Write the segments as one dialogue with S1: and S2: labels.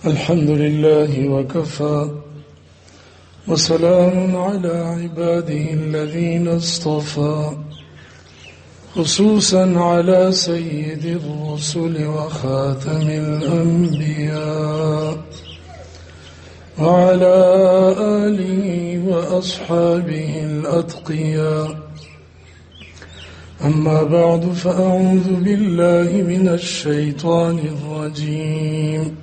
S1: الحمد لله وكفى وسلام على عباده الذين اصطفى خصوصا على سيد الرسل وخاتم الأنبياء وعلى آله وأصحابه الأتقياء. أما بعد فأعوذ بالله من الشيطان الرجيم.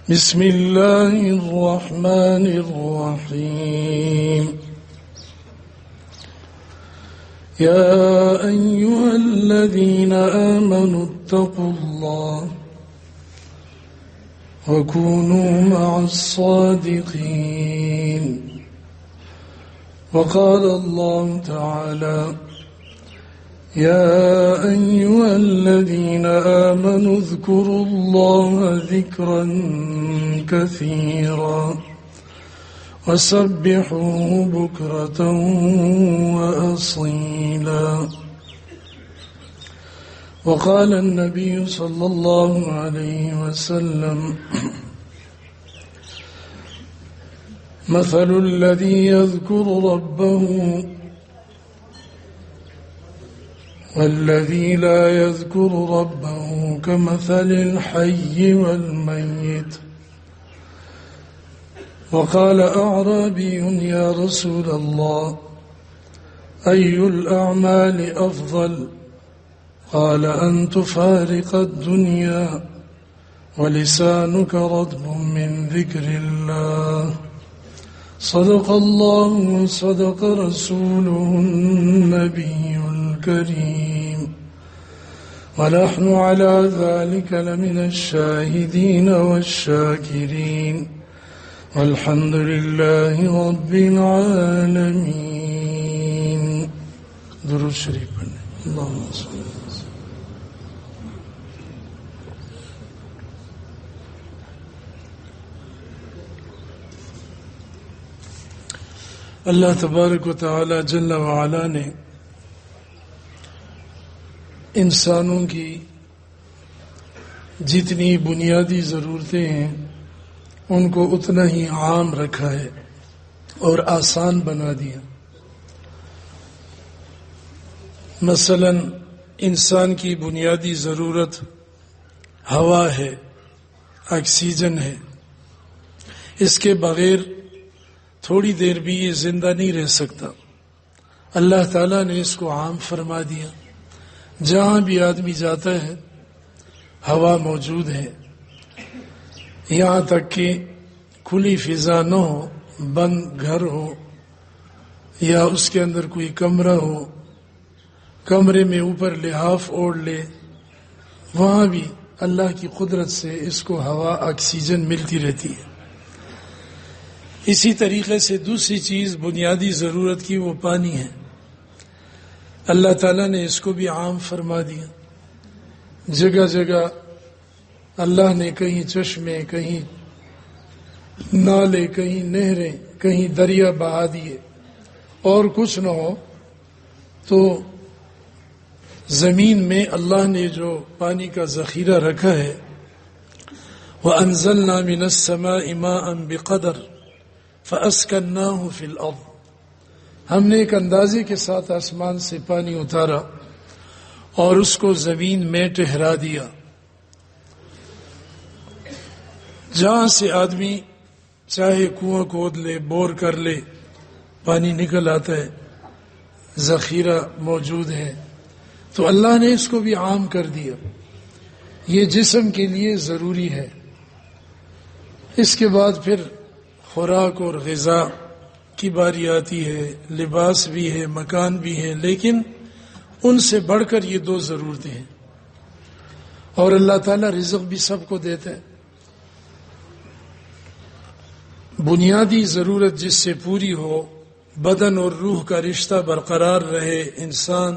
S1: بسم الله الرحمن الرحيم. يا أيها الذين آمنوا اتقوا الله وكونوا مع الصادقين. وقال الله تعالى: يا أيها الذين آمنوا اذكروا الله ذكرا كثيرا وسبحوه بكرة وأصيلا. وقال النبي صلى الله عليه وسلم: مثل الذي يذكر ربه والذي لا يذكر ربه كمثل الحي والميت. وقال أعرابي: يا رسول الله، أي الأعمال أفضل؟ قال: أن تفارق الدنيا ولسانك رطب من ذكر الله. صدق الله وصدق رسوله النبي الكريم، ونحن على ذلك لمن الشاهدين والشاكرين، والحمد لله رب العالمين. درود شریف پڑھیں. اللهم صل وسلم. اللہ تبارک و تعالی جل وعلا نے انسانوں کی جتنی بنیادی ضرورتیں ہیں ان کو اتنا ہی عام رکھا ہے اور آسان بنا دیا. مثلا انسان کی بنیادی ضرورت ہوا ہے، آکسیجن ہے. اس کے بغیر تھوڑی دیر بھی یہ زندہ نہیں رہ سکتا. اللہ تعالیٰ نے اس کو عام فرما دیا. جہاں بھی آدمی جاتا ہے ہوا موجود ہے، یہاں تک کہ کھلی فضا نہ ہو، بند گھر ہو یا اس کے اندر کوئی کمرہ ہو، کمرے میں اوپر لحاف اوڑھ لے، وہاں بھی اللہ کی قدرت سے اس کو ہوا آکسیجن ملتی رہتی ہے. اسی طریقے سے دوسری چیز بنیادی ضرورت کی وہ پانی ہے. اللہ تعالیٰ نے اس کو بھی عام فرما دیا. جگہ جگہ اللہ نے کہیں چشمے، کہیں نالے، کہیں نہریں، کہیں دریا بہا دیے. اور کچھ نہ ہو تو زمین میں اللہ نے جو پانی کا ذخیرہ رکھا ہے، وَأَنزَلْنَا مِنَ السَّمَاءِ مَاءً بِقَدَرٍ فَأَسْكَنَّاهُ فِي الْأَرْضِ. ہم نے ایک اندازے کے ساتھ آسمان سے پانی اتارا اور اس کو زمین میں ٹھہرا دیا. جہاں سے آدمی چاہے کنواں کھود لے، بور کر لے، پانی نکل آتا ہے، ذخیرہ موجود ہے. تو اللہ نے اس کو بھی عام کر دیا. یہ جسم کے لیے ضروری ہے. اس کے بعد پھر خوراک اور غذا کی باری آتی ہے، لباس بھی ہے، مکان بھی ہے، لیکن ان سے بڑھ کر یہ دو ضرورتیں ہیں. اور اللہ تعالیٰ رزق بھی سب کو دیتا ہے. بنیادی ضرورت جس سے پوری ہو، بدن اور روح کا رشتہ برقرار رہے، انسان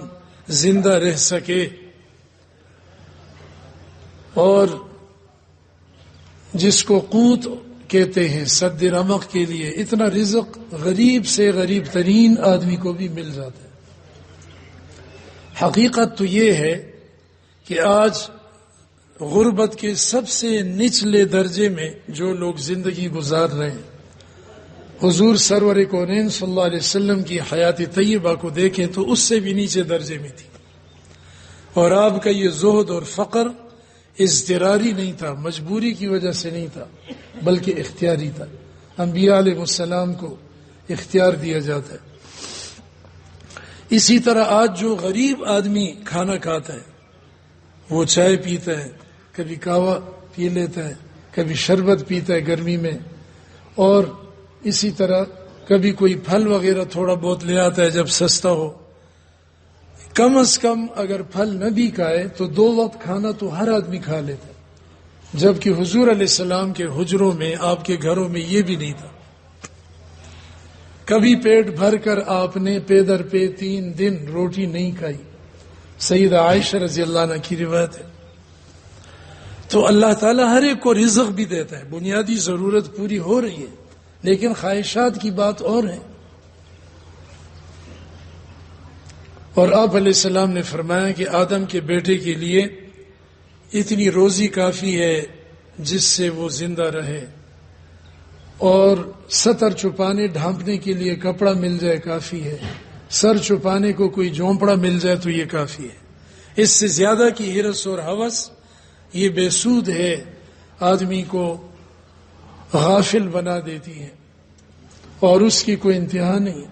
S1: زندہ رہ سکے، اور جس کو قوت کہتے ہیں سد رمق کے لیے، اتنا رزق غریب سے غریب ترین آدمی کو بھی مل جاتا ہے. حقیقت تو یہ ہے کہ آج غربت کے سب سے نچلے درجے میں جو لوگ زندگی گزار رہے ہیں، حضور سرور کونین صلی اللہ علیہ وسلم کی حیات طیبہ کو دیکھیں تو اس سے بھی نیچے درجے میں تھی، اور آپ کا یہ زہد اور فقر اضطراری نہیں تھا، مجبوری کی وجہ سے نہیں تھا، بلکہ اختیاری تھا۔ انبیاء علیہ السلام کو اختیار دیا جاتا ہے۔ اسی طرح آج جو غریب آدمی کھانا کھاتا ہے، وہ چائے پیتا ہے، کبھی قہوہ پی لیتا ہے، کبھی شربت پیتا ہے گرمی میں، اور اسی طرح کبھی کوئی پھل وغیرہ تھوڑا بہت لے آتا ہے جب سستا ہو۔ کم از کم اگر پھل نہ بھی کھائے تو 2 وقت کھانا تو ہر آدمی کھا لیتا ہے، جبکہ حضور علیہ السلام کے حجروں میں، آپ کے گھروں میں یہ بھی نہیں تھا۔ کبھی پیٹ بھر کر آپ نے پے در پے 3 دن روٹی نہیں کھائی، سیدہ عائشہ رضی اللہ عنہ کی روایت ہے۔ تو اللہ تعالیٰ ہر ایک کو رزق بھی دیتا ہے، بنیادی ضرورت پوری ہو رہی ہے، لیکن خواہشات کی بات اور ہے۔ اور آپ علیہ السلام نے فرمایا کہ آدم کے بیٹے کے لیے اتنی روزی کافی ہے جس سے وہ زندہ رہے، اور ستر چھپانے ڈھانپنے کے لیے کپڑا مل جائے کافی ہے، سر چھپانے کو کوئی جھونپڑا مل جائے تو یہ کافی ہے۔ اس سے زیادہ کی ہرس اور ہوس یہ بے سود ہے، آدمی کو غافل بنا دیتی ہے اور اس کی کوئی انتہا نہیں۔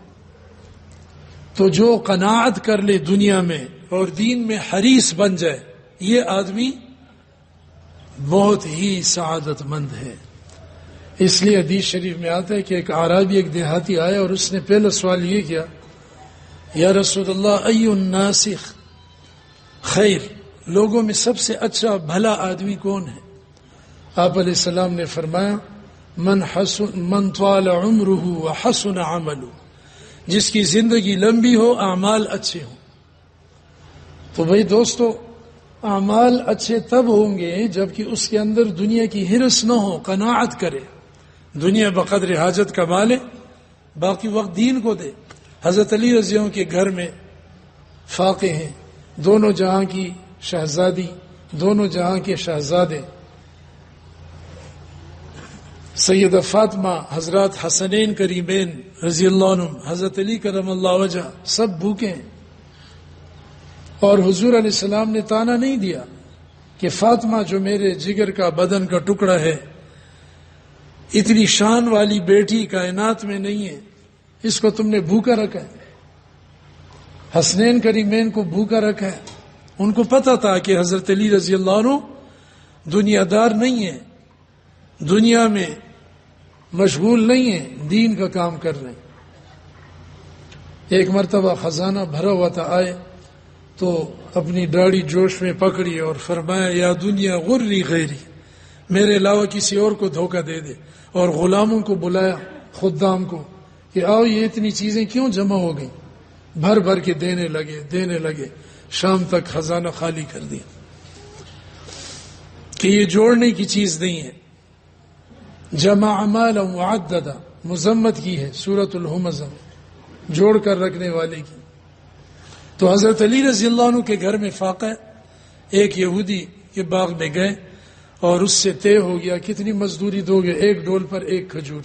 S1: تو جو قناعت کر لے دنیا میں اور دین میں حریص بن جائے، یہ آدمی بہت ہی سعادت مند ہے۔ اس لیے حدیث شریف میں آتا ہے کہ ایک اعرابی، ایک دیہاتی آیا اور اس نے پہلا سوال یہ کیا، یا رسول اللہ ای الناس خیر، لوگوں میں سب سے اچھا بھلا آدمی کون ہے؟ آپ علیہ السلام نے فرمایا من طال عمرہ وحسن عملہ، جس کی زندگی لمبی ہو، اعمال اچھے ہوں۔ تو بھائی دوستو، اعمال اچھے تب ہوں گے جبکہ اس کے اندر دنیا کی ہرس نہ ہو، قناعت کرے، دنیا بقدر حاجت کما لے، باقی وقت دین کو دے۔ حضرت علی رضی اللہ عنہ کے گھر میں فاقے ہیں، دونوں جہاں کی شہزادی، دونوں جہاں کے شہزادے، سیدہ فاطمہ، حضرات حسنین کریمین رضی اللہ عنہ، حضرت علی کرم اللہ وجہ، سب بھوکے ہیں۔ اور حضور علیہ السلام نے تانا نہیں دیا کہ فاطمہ جو میرے جگر کا بدن کا ٹکڑا ہے، اتنی شان والی بیٹی کائنات میں نہیں ہے، اس کو تم نے بھوکا رکھا ہے۔ حسنین کریمین کو بھوکا رکھا ہے۔ ان کو پتہ تھا کہ حضرت علی رضی اللہ عنہ دنیا دار نہیں ہے، دنیا میں مشغول نہیں ہے، دین کا کام کر رہے ہیں۔ ایک مرتبہ خزانہ بھرا ہوا تھا، آئے تو اپنی داڑھی جوش میں پکڑی اور فرمایا یا دنیا غری غیری، میرے علاوہ کسی اور کو دھوکہ دے دے، اور غلاموں کو بلایا، خدام کو، کہ آؤ یہ اتنی چیزیں کیوں جمع ہو گئیں، بھر بھر کے دینے لگے، شام تک خزانہ خالی کر دیا کہ یہ جوڑنے کی چیز نہیں ہے۔ جمع مالا وعددا مذمت کی ہے سورۃ الہمزہ، جوڑ کر رکھنے والے کی۔ تو حضرت علی رضی اللہ عنہ کے گھر میں فاقہ، ایک یہودی کے باغ میں گئے اور اس سے طے ہو گیا کتنی مزدوری دو گے، 1 ڈول پر 1 کھجور۔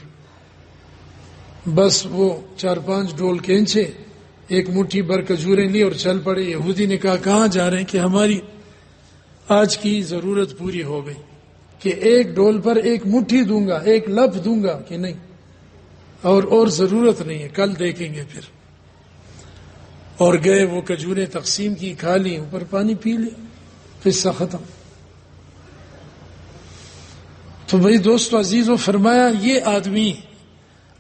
S1: بس وہ 4-5 ڈول کھینچے، 1 مٹھی بھر کھجوریں لی اور چل پڑے۔ یہودی نے کہا کہاں جا رہے ہیں؟ کہ ہماری آج کی ضرورت پوری ہو گئی، کہ 1 ڈول پر 1 مٹھی دوں گا، 1 لپ دوں گا کہ نہیں، اور ضرورت نہیں ہے، کل دیکھیں گے پھر۔ اور گئے، وہ کھجوریں تقسیم کی، کھا لی، اوپر پانی پی لیا، قصہ ختم۔ تو بھائی دوستو عزیزو، فرمایا یہ آدمی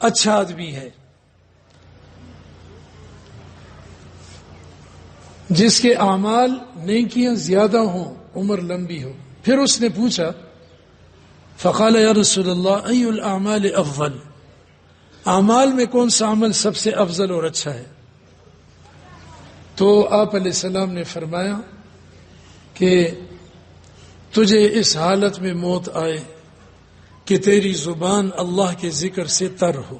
S1: اچھا آدمی ہے جس کے اعمال نیکیاں زیادہ ہوں، عمر لمبی ہو۔ پھر اس نے پوچھا، فقال یا رسول اللہ ای الاعمال افضل، اعمال میں کون سا عمل سب سے افضل اور اچھا ہے؟ تو آپ علیہ السلام نے فرمایا کہ تجھے اس حالت میں موت آئے کہ تیری زبان اللہ کے ذکر سے تر ہو،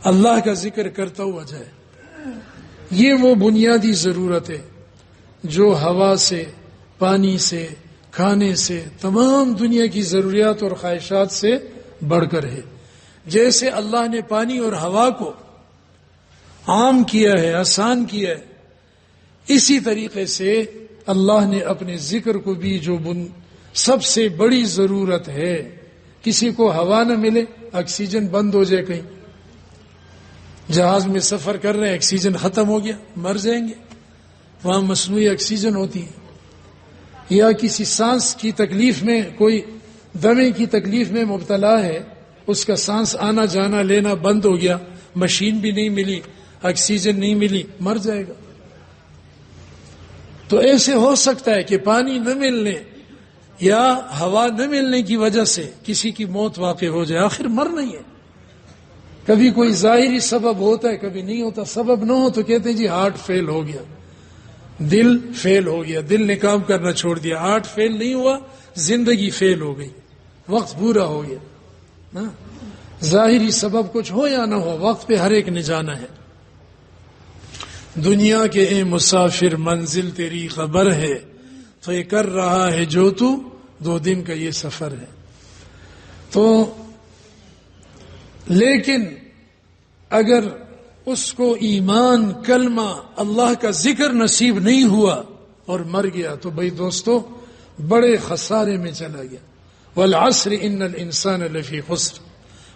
S1: اللہ کا ذکر کرتا ہوا جائے۔ یہ وہ بنیادی ضرورت ہے جو ہوا سے، پانی سے، کھانے سے، تمام دنیا کی ضروریات اور خواہشات سے بڑھ کر ہے۔ جیسے اللہ نے پانی اور ہوا کو عام کیا ہے، آسان کیا ہے، اسی طریقے سے اللہ نے اپنے ذکر کو بھی جو سب سے بڑی ضرورت ہے، کسی کو ہوا نہ ملے، آکسیجن بند ہو جائے، کہیں جہاز میں سفر کر رہے ہیں، آکسیجن ختم ہو گیا، مر جائیں گے، وہاں مصنوعی آکسیجن ہوتی ہے، یا کسی سانس کی تکلیف میں، کوئی دمے کی تکلیف میں مبتلا ہے، اس کا سانس آنا جانا لینا بند ہو گیا، مشین بھی نہیں ملی، آکسیجن نہیں ملی، مر جائے گا۔ تو ایسے ہو سکتا ہے کہ پانی نہ ملنے یا ہوا نہ ملنے کی وجہ سے کسی کی موت واقع ہو جائے، آخر مرنا ہی ہے۔ کبھی کوئی ظاہری سبب ہوتا ہے، کبھی نہیں ہوتا۔ سبب نہ ہو تو کہتے ہیں جی ہارٹ فیل ہو گیا، دل فیل ہو گیا، دل نے کام کرنا چھوڑ دیا۔ ہارٹ فیل نہیں ہوا، زندگی فیل ہو گئی، وقت پورا ہو گیا۔ ظاہری سبب کچھ ہو یا نہ ہو، وقت پہ ہر ایک نے جانا ہے۔ دنیا کے اے مسافر منزل تیری خبر ہے، تو یہ کر رہا ہے جو تو 2 دن کا یہ سفر ہے۔ تو لیکن اگر اس کو ایمان، کلمہ، اللہ کا ذکر نصیب نہیں ہوا اور مر گیا تو بھائی دوستو بڑے خسارے میں چلا گیا۔ والعصر ان الانسان لفی خسر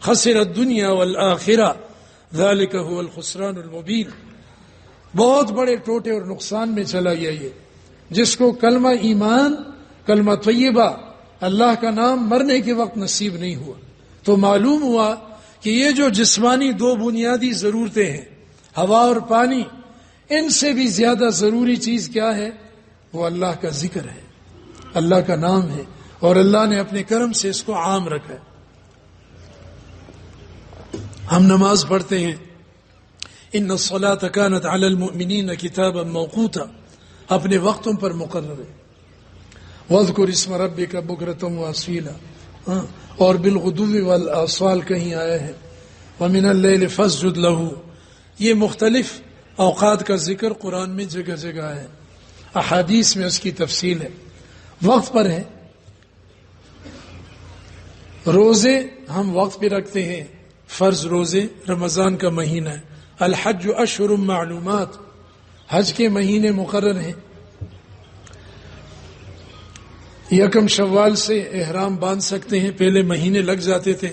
S1: خسر الدنیا والآخرہ ذلک هو الخسران المبین۔ بہت بڑے ٹوٹے اور نقصان میں چلا گیا یہ، جس کو کلمہ ایمان، کلمہ طیبہ، اللہ کا نام مرنے کے وقت نصیب نہیں ہوا۔ تو معلوم ہوا کہ یہ جو جسمانی 2 بنیادی ضرورتیں ہیں، ہوا اور پانی، ان سے بھی زیادہ ضروری چیز کیا ہے؟ وہ اللہ کا ذکر ہے، اللہ کا نام ہے، اور اللہ نے اپنے کرم سے اس کو عام رکھا ہے۔ ہم نماز پڑھتے ہیں، ان الصلاۃ کانت علی المؤمنین کتابا موقوتا، اپنے وقتوں پر مقرر ہے۔ واذکر اسم ربک بکرۃ واصیلا، اور بالغدو والآصال کہیں آیا ہے، ومن اللیل فاسجد لہ۔ یہ مختلف اوقات کا ذکر قرآن میں جگہ جگہ ہے، احادیث میں اس کی تفصیل ہے۔ وقت پر ہے، روزے ہم وقت پہ رکھتے ہیں، فرض روزے، رمضان کا مہینہ ہے۔ الحج اشہر معلومات، حج کے مہینے مقرر ہیں۔ 1 شوال سے احرام باندھ سکتے ہیں، پہلے مہینے لگ جاتے تھے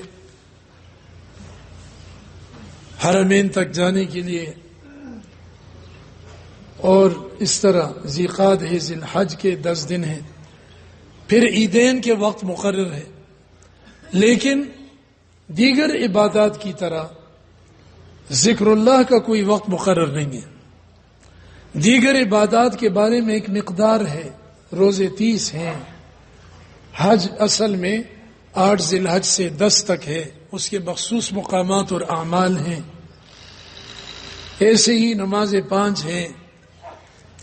S1: حرمین تک جانے کے لیے، اور اس طرح ذیقعد ہے، ذی الحج کے 10 دن ہیں، پھر عیدین کے وقت مقرر ہے۔ لیکن دیگر عبادات کی طرح ذکر اللہ کا کوئی وقت مقرر نہیں ہے۔ دیگر عبادات کے بارے میں ایک مقدار ہے، روزے 30 ہیں، حج اصل میں 8 ذی الحج سے 10 تک ہے، اس کے مخصوص مقامات اور اعمال ہیں۔ ایسے ہی نماز 5 ہیں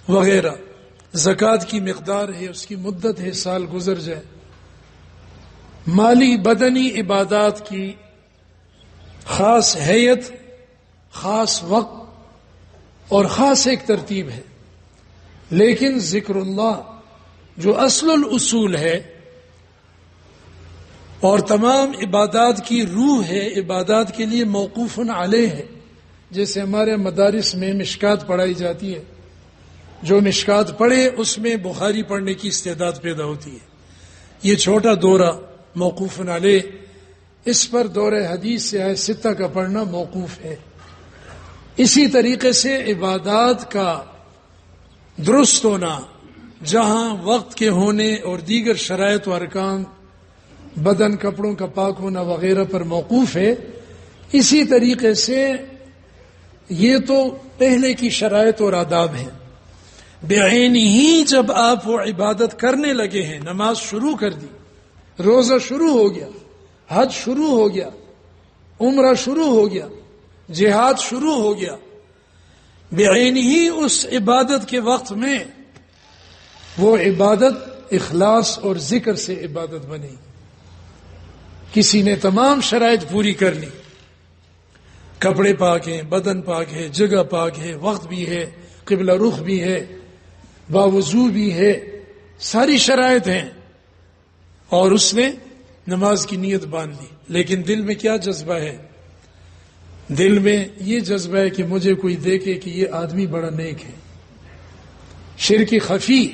S1: وغیرہ، زکوٰۃ کی مقدار ہے، اس کی مدت ہے، سال گزر جائے۔ مالی بدنی عبادات کی خاص حیت، خاص وقت اور خاص ایک ترتیب ہے۔ لیکن ذکر اللہ جو اصل الاصول ہے اور تمام عبادات کی روح ہے، عبادات کے لیے موقوف علیہ ہے۔ جیسے ہمارے مدارس میں مشکات پڑھائی جاتی ہے، جو مشکات پڑھے اس میں بخاری پڑھنے کی استعداد پیدا ہوتی ہے۔ یہ چھوٹا دورہ موقوف علیہ، اس پر دورہ حدیث سے آئے 6 کا پڑھنا موقوف ہے۔ اسی طریقے سے عبادات کا درست ہونا، جہاں وقت کے ہونے اور دیگر شرائط و ارکان، بدن کپڑوں کا پاک ہونا وغیرہ پر موقوف ہے، اسی طریقے سے یہ تو پہلے کی شرائط اور آداب ہیں۔ بعین ہی جب آپ وہ عبادت کرنے لگے ہیں، نماز شروع کر دی، روزہ شروع ہو گیا، حج شروع ہو گیا، عمرہ شروع ہو گیا، جہاد شروع ہو گیا، بعین ہی اس عبادت کے وقت میں وہ عبادت اخلاص اور ذکر سے عبادت بنی۔ کسی نے تمام شرائط پوری کر لی، کپڑے پاک ہیں، بدن پاک ہے، جگہ پاک ہے، وقت بھی ہے، قبلہ رخ بھی ہے، باوضو بھی ہے، ساری شرائط ہیں، اور اس نے نماز کی نیت باندھ لی، لیکن دل میں کیا جذبہ ہے؟ دل میں یہ جذبہ ہے کہ مجھے کوئی دیکھے کہ یہ آدمی بڑا نیک ہے۔ شرک خفی،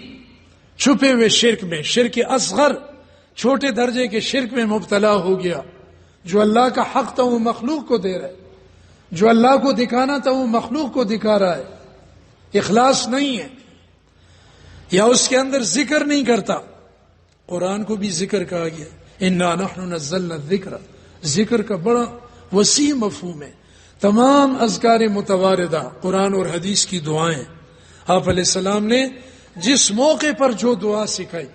S1: چھپے ہوئے شرک میں، شرک اصغر، چھوٹے درجے کے شرک میں مبتلا ہو گیا۔ جو اللہ کا حق تھا وہ مخلوق کو دے رہا ہے، جو اللہ کو دکھانا تھا وہ مخلوق کو دکھا رہا ہے، اخلاص نہیں ہے، یا اس کے اندر ذکر نہیں کرتا۔ قرآن کو بھی ذکر کہا گیا، انا نحن نزلنا الذکر، ذکر کا بڑا وسیع مفہوم ہے۔ تمام اذکار متواردہ، قرآن اور حدیث کی دعائیں، آپ علیہ السلام نے جس موقع پر جو دعا سکھائی،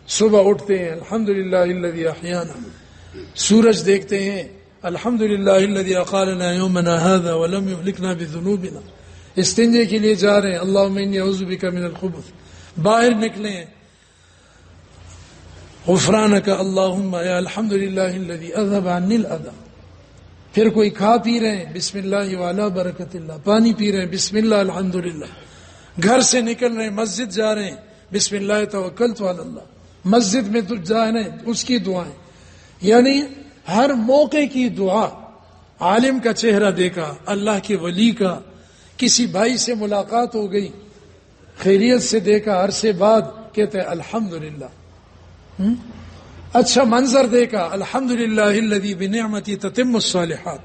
S1: صبح اٹھتے ہیں الحمدللہ الذی احیانا، سورج دیکھتے ہیں الحمدللہ الذی اقالنا یومنا ھذا ولم یہلکنا بذنوبنا، استنجے کے لیے جا رہے ہیں اللہم انی اعوذ بک من الخبث، باہر نکلے ہیں غفرانک اللہم یا الحمدللہ الذی اذھب عنی الاذی، پھر کوئی کھا پی رہے ہیں بسم اللہ وعلی برکت اللہ، پانی پی رہے ہیں بسم اللہ الحمدللہ، گھر سے نکل رہے ہیں مسجد جا رہے ہیں بسم اللہ توکلت علی اللہ، مسجد میں تو جا رہے ہیں اس کی دعائیں، یعنی ہر موقع کی دعا۔ عالم کا چہرہ دیکھا، اللہ کے ولی کا، کسی بھائی سے ملاقات ہو گئی، خیریت سے دیکھا عرصے بعد، کہتے ہیں الحمدللہ۔ اچھا منظر دیکھا الحمدللہ الذی بنعمتی تتم الصالحات،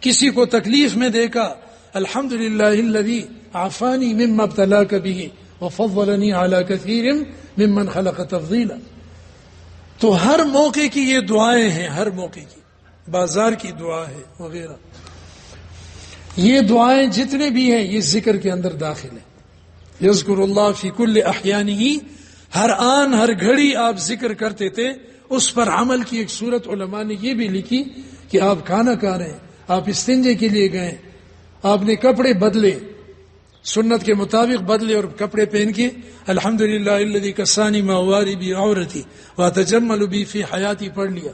S1: کسی کو تکلیف میں دیکھا الحمدللہ الذی عافانی مما ابتلاک بہ وفضلنی علی کثیر ممن خلق تفضیلا۔ تو ہر موقع کی یہ دعائیں ہیں، ہر موقع کی، بازار کی دعا ہے وغیرہ، یہ دعائیں جتنے بھی ہیں یہ ذکر کے اندر داخل ہیں۔ یذکر اللہ فی کل احیانہ، ہر آن ہر گھڑی آپ ذکر کرتے تھے، اس پر عمل کی ایک صورت علماء نے یہ بھی لکھی کہ آپ کھانا کھا رہے ہیں، آپ استنجے کے لیے گئے، آپ نے کپڑے بدلے، سنت کے مطابق بدلے اور کپڑے پہن کے الحمدللہ الذی کسانی ما واری بی عورتی واتجمل بی فی حیاتی پڑھ لیا،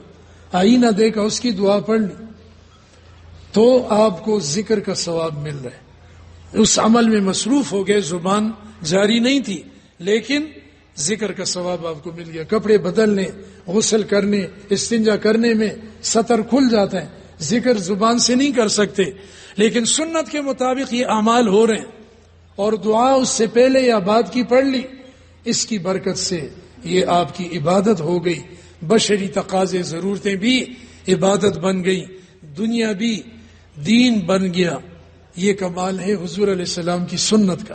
S1: آئینہ دیکھا اس کی دعا پڑھ لی، تو آپ کو ذکر کا ثواب مل رہا ہے۔ اس عمل میں مصروف ہو گئے، زبان جاری نہیں تھی لیکن ذکر کا ثواب آپ کو مل گیا۔ کپڑے بدلنے، غسل کرنے، استنجا کرنے میں سطر کھل جاتا ہے، ذکر زبان سے نہیں کر سکتے لیکن سنت کے مطابق یہ اعمال ہو رہے ہیں، اور دعا اس سے پہلے یا بعد کی پڑھ لی، اس کی برکت سے یہ آپ کی عبادت ہو گئی، بشری تقاضے ضرورتیں بھی عبادت بن گئی، دنیا بھی دین بن گیا۔ یہ کمال ہے حضور علیہ السلام کی سنت کا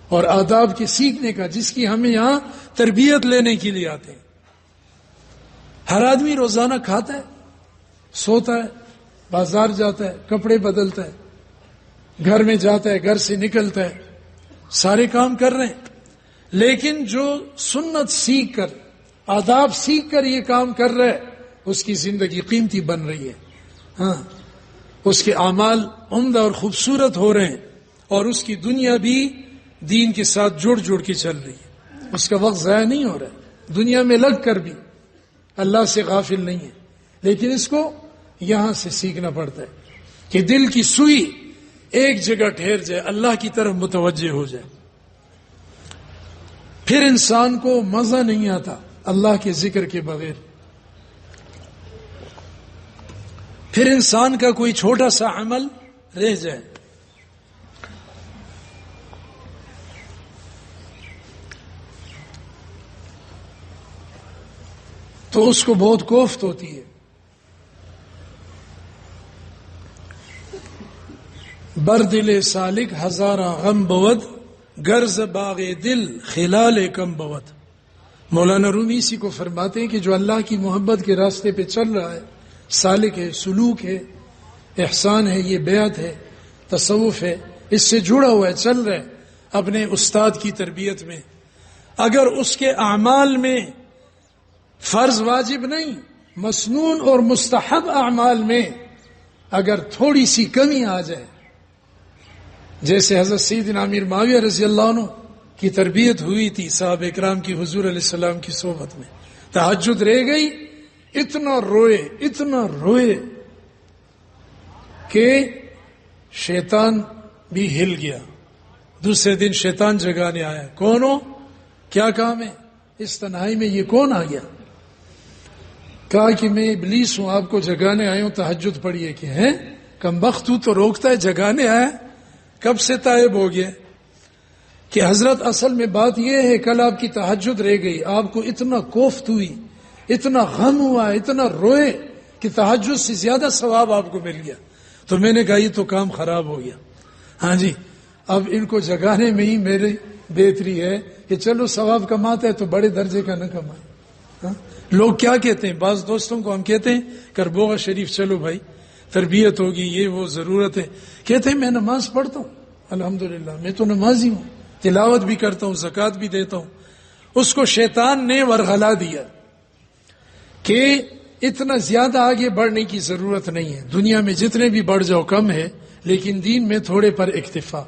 S1: اور آداب کے سیکھنے کا، جس کی ہمیں یہاں تربیت لینے کے لیے آتے ہیں۔ ہر آدمی روزانہ کھاتا ہے، سوتا ہے، بازار جاتا ہے، کپڑے بدلتا ہے، گھر میں جاتا ہے، گھر سے نکلتا ہے، سارے کام کر رہے ہیں، لیکن جو سنت سیکھ کر، آداب سیکھ کر یہ کام کر رہا ہے، اس کی زندگی قیمتی بن رہی ہے، ہاں، اس کے اعمال عمدہ اور خوبصورت ہو رہے ہیں، اور اس کی دنیا بھی دین کے ساتھ جڑ کے چل رہی ہے، اس کا وقت ضائع نہیں ہو رہا ہے، دنیا میں لگ کر بھی اللہ سے غافل نہیں ہے، لیکن اس کو یہاں سے سیکھنا پڑتا ہے کہ دل کی سوئی ایک جگہ ٹھہر جائے، اللہ کی طرف متوجہ ہو جائے، پھر انسان کو مزہ نہیں آتا اللہ کے ذکر کے بغیر، پھر انسان کا کوئی چھوٹا سا عمل رہ جائے تو اس کو بہت کوفت ہوتی ہے۔ بر دل سالک ہزارہ غم بود، غرض باغ دل خلال کم بود۔ مولانا رومی اسی کو فرماتے ہیں کہ جو اللہ کی محبت کے راستے پہ چل رہا ہے، سالک ہے، سلوک ہے، احسان ہے، یہ بیعت ہے، تصوف ہے، اس سے جڑا ہوا ہے، چل رہا ہے اپنے استاد کی تربیت میں، اگر اس کے اعمال میں فرض واجب نہیں، مسنون اور مستحب اعمال میں اگر تھوڑی سی کمی آ جائے، جیسے حضرت سیدنا امیر معاویہ رضی اللہ عنہ کی تربیت ہوئی تھی صحابہ اکرام کی حضور علیہ السلام کی صحبت میں، تہجد رہ گئی، اتنا روئے کہ شیطان بھی ہل گیا، دوسرے دن شیطان جگانے آیا، کون ہو، کیا کام ہے، اس تنہائی میں یہ کون آ گیا، کہا کہ میں ابلیس ہوں، آپ کو جگانے آیا ہوں، تہجد پڑھیے کہ ہیں کمبخت تو روکتا ہے، جگانے آیا کب سے تائب ہو گیا؟ کہ حضرت اصل میں بات یہ ہے کل آپ کی تہجد رہ گئی، آپ کو اتنا کوفت ہوئی، اتنا غم ہوا، اتنا روئے کہ تہجد سے زیادہ ثواب آپ کو مل گیا۔ تو میں نے کہا یہ تو کام خراب ہو گیا، ہاں جی اب ان کو جگانے میں ہی میری بہتری ہے کہ چلو ثواب کماتا ہے تو بڑے درجے کا نہ کمائے۔ ہاں؟ لوگ کیا کہتے ہیں، بعض دوستوں کو ہم کہتے ہیں کربوغ شریف چلو بھائی تربیت ہوگی، یہ وہ ضرورت ہے، کہتے ہیں میں نماز پڑھتا ہوں، الحمدللہ میں تو نمازی ہوں، تلاوت بھی کرتا ہوں، زکوٰۃ بھی دیتا ہوں۔ اس کو شیطان نے ورغلا دیا کہ اتنا زیادہ آگے بڑھنے کی ضرورت نہیں ہے، دنیا میں جتنے بھی بڑھ جاؤ کم ہے، لیکن دین میں تھوڑے پر اکتفا۔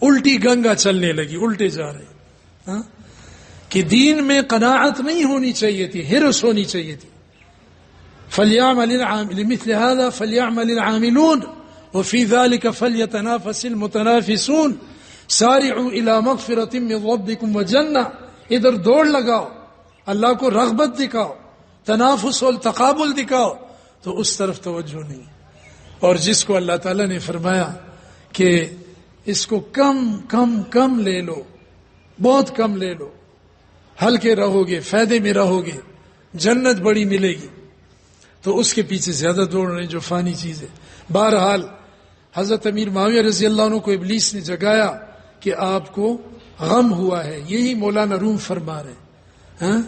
S1: الٹی گنگا چلنے لگی، الٹے جا رہے، ہاں کہ دین میں قناعت نہیں ہونی چاہیے تھی، ہرس ہونی چاہیے تھی۔ لمثل هذا فليعمل العاملون وفي ذلك فليتنافس المتنافسون سارعوا الى مغفرة من ربكم وجنة، ادھر دوڑ لگاؤ، اللہ کو رغبت دکھاؤ، تنافس اور تقابل دکھاؤ، تو اس طرف توجہ نہیں۔ اور جس کو اللہ تعالیٰ نے فرمایا کہ اس کو کم کم کم لے لو، بہت کم لے لو، ہلکے رہو گے، فائدے میں رہو گے، جنت بڑی ملے گی، تو اس کے پیچھے زیادہ دوڑ رہے ہیں جو فانی چیز ہے۔ بہرحال حضرت امیر معاویہ رضی اللہ عنہ کو ابلیس نے جگایا کہ آپ کو غم ہوا ہے، یہی مولانا روم فرما رہے ہیں،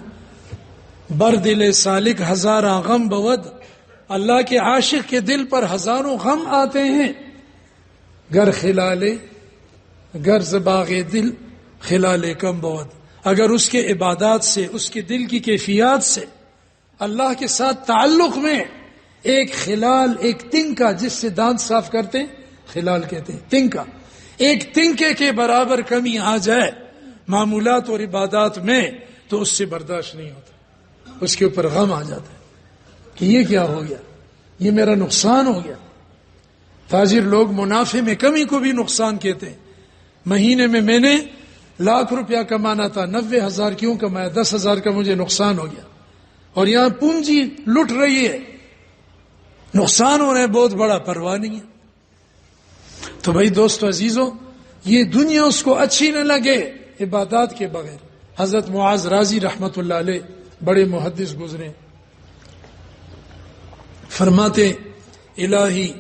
S1: بر دل سالک ہزاراں غم بود، اللہ کے عاشق کے دل پر ہزاروں غم آتے ہیں، گر خلالے گر زباغ دل خلالے کم بود، اگر اس کے عبادات سے، اس کے دل کی کیفیات سے، اللہ کے ساتھ تعلق میں ایک خلال، ایک تنکا، جس سے دانت صاف کرتے ہیں خلال کہتے ہیں، تنکا، ایک تنکے کے برابر کمی آ جائے معمولات اور عبادات میں، تو اس سے برداشت نہیں ہوتا، اس کے اوپر غم آ جاتا ہے کہ یہ کیا ہو گیا، یہ میرا نقصان ہو گیا۔ تاجر لوگ منافع میں کمی کو بھی نقصان کہتے ہیں۔ مہینے میں نے 1,00,000 روپیہ کمانا تھا، 90,000 کیوں کمایا، 10,000 کا مجھے نقصان ہو گیا، اور یہاں پونجی لٹ رہی ہے، نقصان ہو رہا ہے بہت بڑا، پرواہ نہیں ہے۔ تو بھائی دوستو عزیزو، یہ دنیا اس کو اچھی نہ لگے عبادات کے بغیر۔ حضرت معاذ رازی رحمت اللہ علیہ بڑے محدث گزرے، فرماتے الہی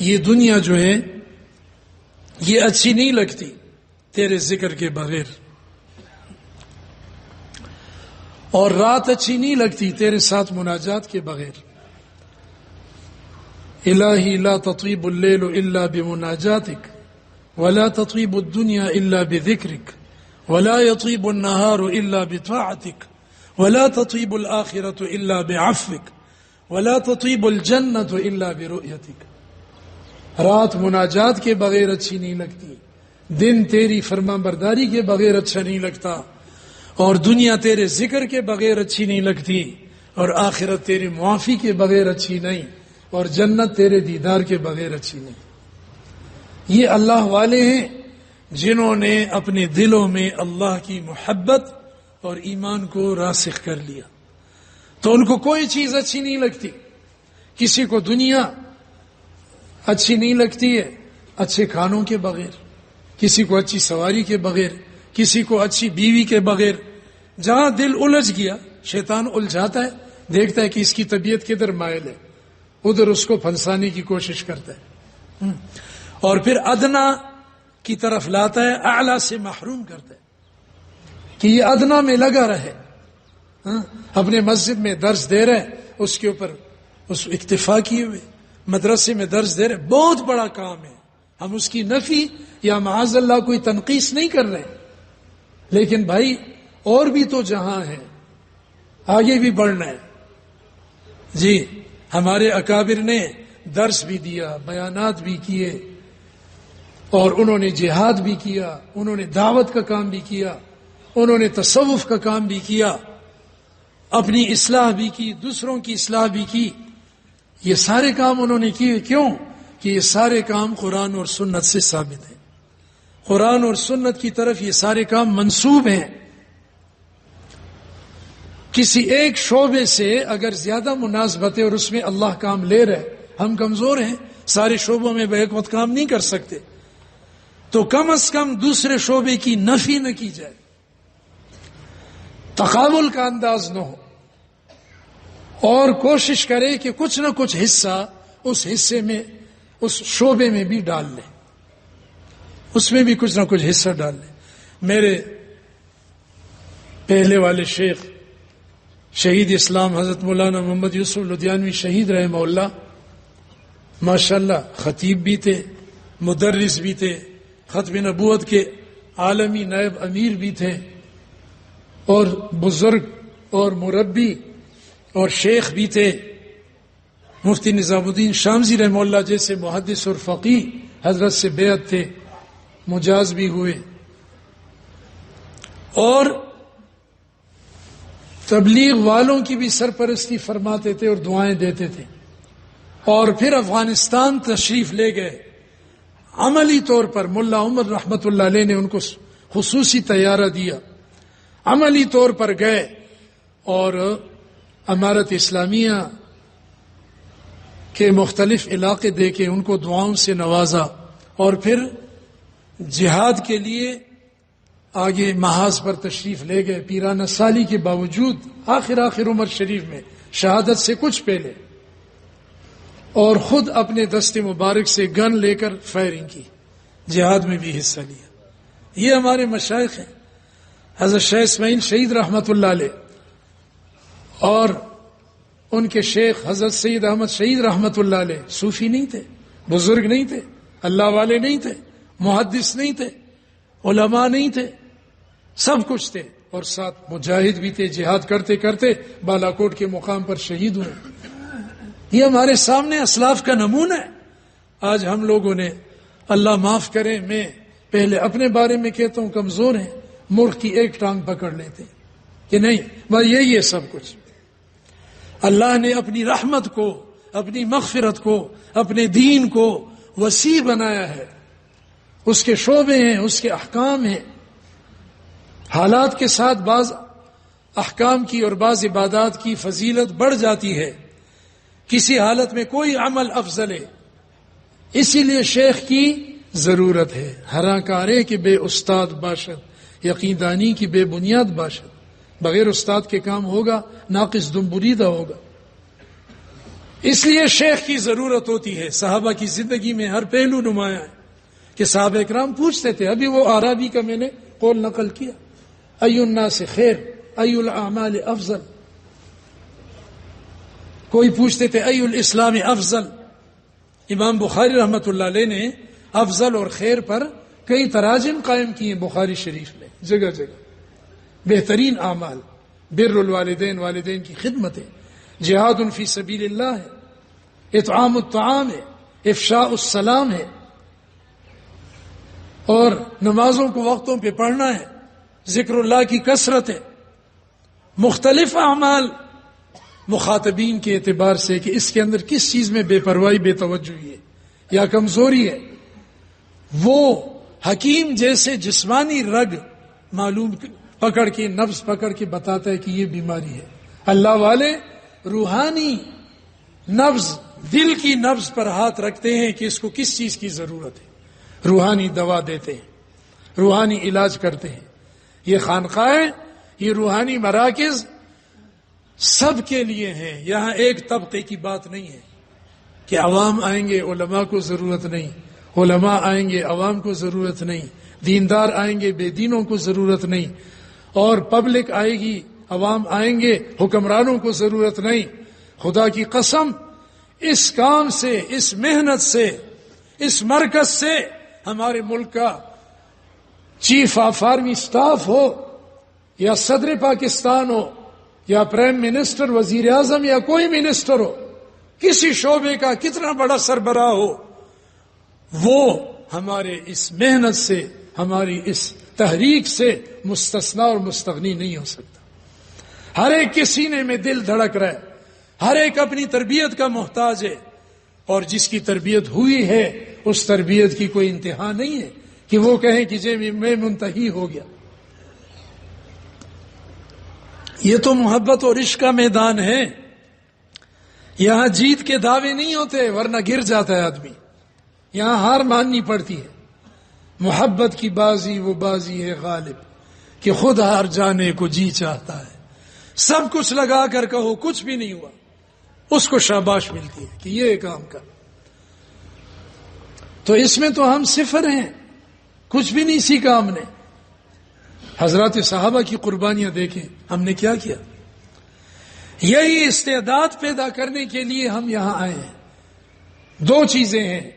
S1: یہ دنیا جو ہے یہ اچھی نہیں لگتی تیرے ذکر کے بغیر، اور رات اچھی نہیں لگتی تیرے ساتھ مناجات کے بغیر۔ الہی لا تطیب اللیل الا بمناجاتک ولا تطیب الدنیا الا بذکرک ولا يطيب النهار الا بطاعتک ولا تطيب الآخرة الا بعفوک ولا تطيب الجنة الا برؤیتک۔ رات مناجات کے بغیر اچھی نہیں لگتی، دن تیری فرما برداری کے بغیر اچھا نہیں لگتا، اور دنیا تیرے ذکر کے بغیر اچھی نہیں لگتی، اور آخرت تیری معافی کے بغیر اچھی نہیں، اور جنت تیرے دیدار کے بغیر اچھی نہیں۔ یہ اللہ والے ہیں جنہوں نے اپنے دلوں میں اللہ کی محبت اور ایمان کو راسخ کر لیا، تو ان کو کوئی چیز اچھی نہیں لگتی۔ کسی کو دنیا اچھی نہیں لگتی ہے اچھے کھانوں کے بغیر، کسی کو اچھی سواری کے بغیر، کسی کو اچھی بیوی کے بغیر۔ جہاں دل الجھ گیا، شیطان الجھاتا ہے، دیکھتا ہے کہ اس کی طبیعت کدھر مائل ہے، ادھر اس کو پھنسانے کی کوشش کرتا ہے، اور پھر ادنا کی طرف لاتا ہے، اعلیٰ سے محروم کرتا ہے کہ یہ ادنا میں لگا رہے۔ اپنے مسجد میں درس دے رہے، اس کے اوپر اس اکتفا کیے ہوئے، مدرسے میں درس دے رہے، بہت بڑا کام ہے، ہم اس کی نفی یا معاذ اللہ کوئی تنقیص نہیں کر رہے، لیکن بھائی اور بھی تو جہاں ہے، آگے بھی بڑھنا ہے۔ جی ہمارے اکابر نے درس بھی دیا، بیانات بھی کیے، اور انہوں نے جہاد بھی کیا، انہوں نے دعوت کا کام بھی کیا، انہوں نے تصوف کا کام بھی کیا، اپنی اصلاح بھی کی، دوسروں کی اصلاح بھی کی۔ یہ سارے کام انہوں نے کیے، کیوں کہ یہ سارے کام قرآن اور سنت سے ثابت ہیں، قرآن اور سنت کی طرف یہ سارے کام منسوب ہیں۔ کسی ایک شعبے سے اگر زیادہ مناسبت ہے اور اس میں اللہ کام لے رہے، ہم کمزور ہیں، سارے شعبوں میں بیک وقت کام نہیں کر سکتے، تو کم از کم دوسرے شعبے کی نفی نہ کی جائے، تقابل کا انداز نہ ہو، اور کوشش کرے کہ کچھ نہ کچھ حصہ اس حصے میں، اس شعبے میں بھی ڈال لیں، اس میں بھی کچھ نہ کچھ حصہ ڈال لیں۔ میرے پہلے والے شیخ شہید اسلام حضرت مولانا محمد یوسف لدھیانوی شہید رحمہ اللہ، ماشاءاللہ خطیب بھی تھے، مدرس بھی تھے، ختم نبوت کے عالمی نائب امیر بھی تھے، اور بزرگ اور مربی اور شیخ بھی تھے۔ مفتی نظام الدین شامزی رحمہ اللہ جیسے محدث اور فقیہ حضرت سے بیعت تھے، مجاز بھی ہوئے، اور تبلیغ والوں کی بھی سرپرستی فرماتے تھے اور دعائیں دیتے تھے، اور پھر افغانستان تشریف لے گئے۔ عملی طور پر ملا عمر رحمت اللہ علیہ نے ان کو خصوصی طیارہ دیا، عملی طور پر گئے اور امارت اسلامیہ کے مختلف علاقے دیکھے، ان کو دعاؤں سے نوازا، اور پھر جہاد کے لیے آگے محاذ پر تشریف لے گئے، پیرانہ سالی کے باوجود آخر عمر شریف میں شہادت سے کچھ پہلے، اور خود اپنے دست مبارک سے گن لے کر فائرنگ کی، جہاد میں بھی حصہ لیا۔ یہ ہمارے مشائخ ہیں، حضرت شیخ اسماعیل شہید رحمت اللہ علیہ، اور ان کے شیخ حضرت سید احمد شہید رحمت اللہ علیہ صوفی نہیں تھے، بزرگ نہیں تھے، اللہ والے نہیں تھے، محدث نہیں تھے، علماء نہیں تھے، سب کچھ تھے، اور ساتھ مجاہد بھی تھے، جہاد کرتے کرتے بالاکوٹ کے مقام پر شہید ہوئے۔ یہ ہمارے سامنے اسلاف کا نمونہ ہے۔ آج ہم لوگوں نے، اللہ معاف کرے، میں پہلے اپنے بارے میں کہتا ہوں، کمزور ہیں، مرغ کی ایک ٹانگ پکڑ لیتے کہ نہیں بس یہی ہے سب کچھ۔ اللہ نے اپنی رحمت کو، اپنی مغفرت کو، اپنے دین کو وسیع بنایا ہے، اس کے شعبے ہیں، اس کے احکام ہیں، حالات کے ساتھ بعض احکام کی اور بعض عبادات کی فضیلت بڑھ جاتی ہے، کسی حالت میں کوئی عمل افضل ہے، اسی لیے شیخ کی ضرورت ہے۔ ہراں کارے کہ بے استاد باشد، یقین دانی کی بے بنیاد باشد، بغیر استاد کے کام ہوگا، ناقص دم بریدہ ہوگا، اس لیے شیخ کی ضرورت ہوتی ہے۔ صحابہ کی زندگی میں ہر پہلو نمایاں ہے کہ صحابہ اکرام پوچھتے تھے، ابھی وہ عربی کا میں نے قول نقل کیا، ای الناس خیر، ای الاعمال افضل، کوئی پوچھتے تھے ای الاسلام افضل۔ امام بخاری رحمت اللہ علیہ نے افضل اور خیر پر کئی تراجم قائم کیے بخاری شریف میں، جگہ جگہ۔ بہترین اعمال بر الوالدین، والدین کی خدمت ہے، جہاد فی سبیل اللہ ہے، اطعام الطعام ہے، افشاء السلام ہے، اور نمازوں کو وقتوں پہ پڑھنا ہے، ذکر اللہ کی کثرت ہے۔ مختلف اعمال مخاطبین کے اعتبار سے کہ اس کے اندر کس چیز میں بے پرواہی، بے توجہی ہے یا کمزوری ہے، وہ حکیم جیسے جسمانی رگ معلوم پکڑ کے، نبض پکڑ کے بتاتا ہے کہ یہ بیماری ہے۔ اللہ والے روحانی نبض، دل کی نبض پر ہاتھ رکھتے ہیں کہ اس کو کس چیز کی ضرورت ہے، روحانی دوا دیتے ہیں، روحانی علاج کرتے ہیں۔ یہ خانقاہیں، یہ روحانی مراکز سب کے لیے ہیں، یہاں ایک طبقے کی بات نہیں ہے کہ عوام آئیں گے علماء کو ضرورت نہیں، علماء آئیں گے عوام کو ضرورت نہیں، دیندار آئیں گے بے دینوں کو ضرورت نہیں، اور پبلک آئے گی، عوام آئیں گے، حکمرانوں کو ضرورت نہیں۔ خدا کی قسم، اس کام سے، اس محنت سے، اس مرکز سے ہمارے ملک کا چیف آف آرمی سٹاف ہو یا صدر پاکستان ہو یا پرائم منسٹر، وزیر اعظم یا کوئی منسٹر ہو، کسی شعبے کا کتنا بڑا سربراہ ہو، وہ ہمارے اس محنت سے، ہماری اس تحریک سے مستثنا اور مستغنی نہیں ہو سکتا۔ ہر ایک کے سینے میں دل دھڑک رہا ہے، ہر ایک اپنی تربیت کا محتاج ہے، اور جس کی تربیت ہوئی ہے اس تربیت کی کوئی انتہا نہیں ہے کہ وہ کہیں کہ جی میں منتہی ہو گیا۔ یہ تو محبت اور عشق کا میدان ہے، یہاں جیت کے دعوے نہیں ہوتے ورنہ گر جاتا ہے آدمی، یہاں ہار ماننی پڑتی ہے۔ محبت کی بازی وہ بازی ہے غالب کہ خود ہار جانے کو جی چاہتا ہے، سب کچھ لگا کر کہو کچھ بھی نہیں ہوا، اس کو شاباش ملتی ہے کہ یہ کام کر۔ تو اس میں تو ہم صفر ہیں، کچھ بھی نہیں سیکھا ہم نے۔ حضرات صحابہ کی قربانیاں دیکھیں، ہم نے کیا کیا؟ یہی استعداد پیدا کرنے کے لیے ہم یہاں آئے ہیں۔ دو چیزیں ہیں،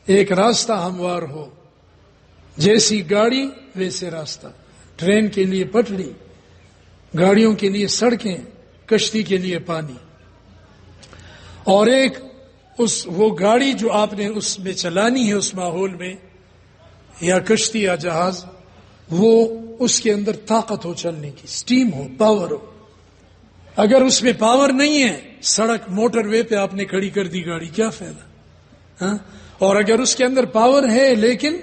S1: ایک راستہ ہموار ہو، جیسی گاڑی ویسے راستہ، ٹرین کے لیے پٹری، گاڑیوں کے لیے سڑکیں، کشتی کے لیے پانی، اور ایک وہ گاڑی جو آپ نے اس میں چلانی ہے اس ماحول میں، یا کشتی یا جہاز، وہ اس کے اندر طاقت ہو چلنے کی، سٹیم ہو، پاور ہو۔ اگر اس میں پاور نہیں ہے، سڑک موٹر وے پہ آپ نے کھڑی کر دی گاڑی، کیا فائدہ؟ ہاں؟ اور اگر اس کے اندر پاور ہے لیکن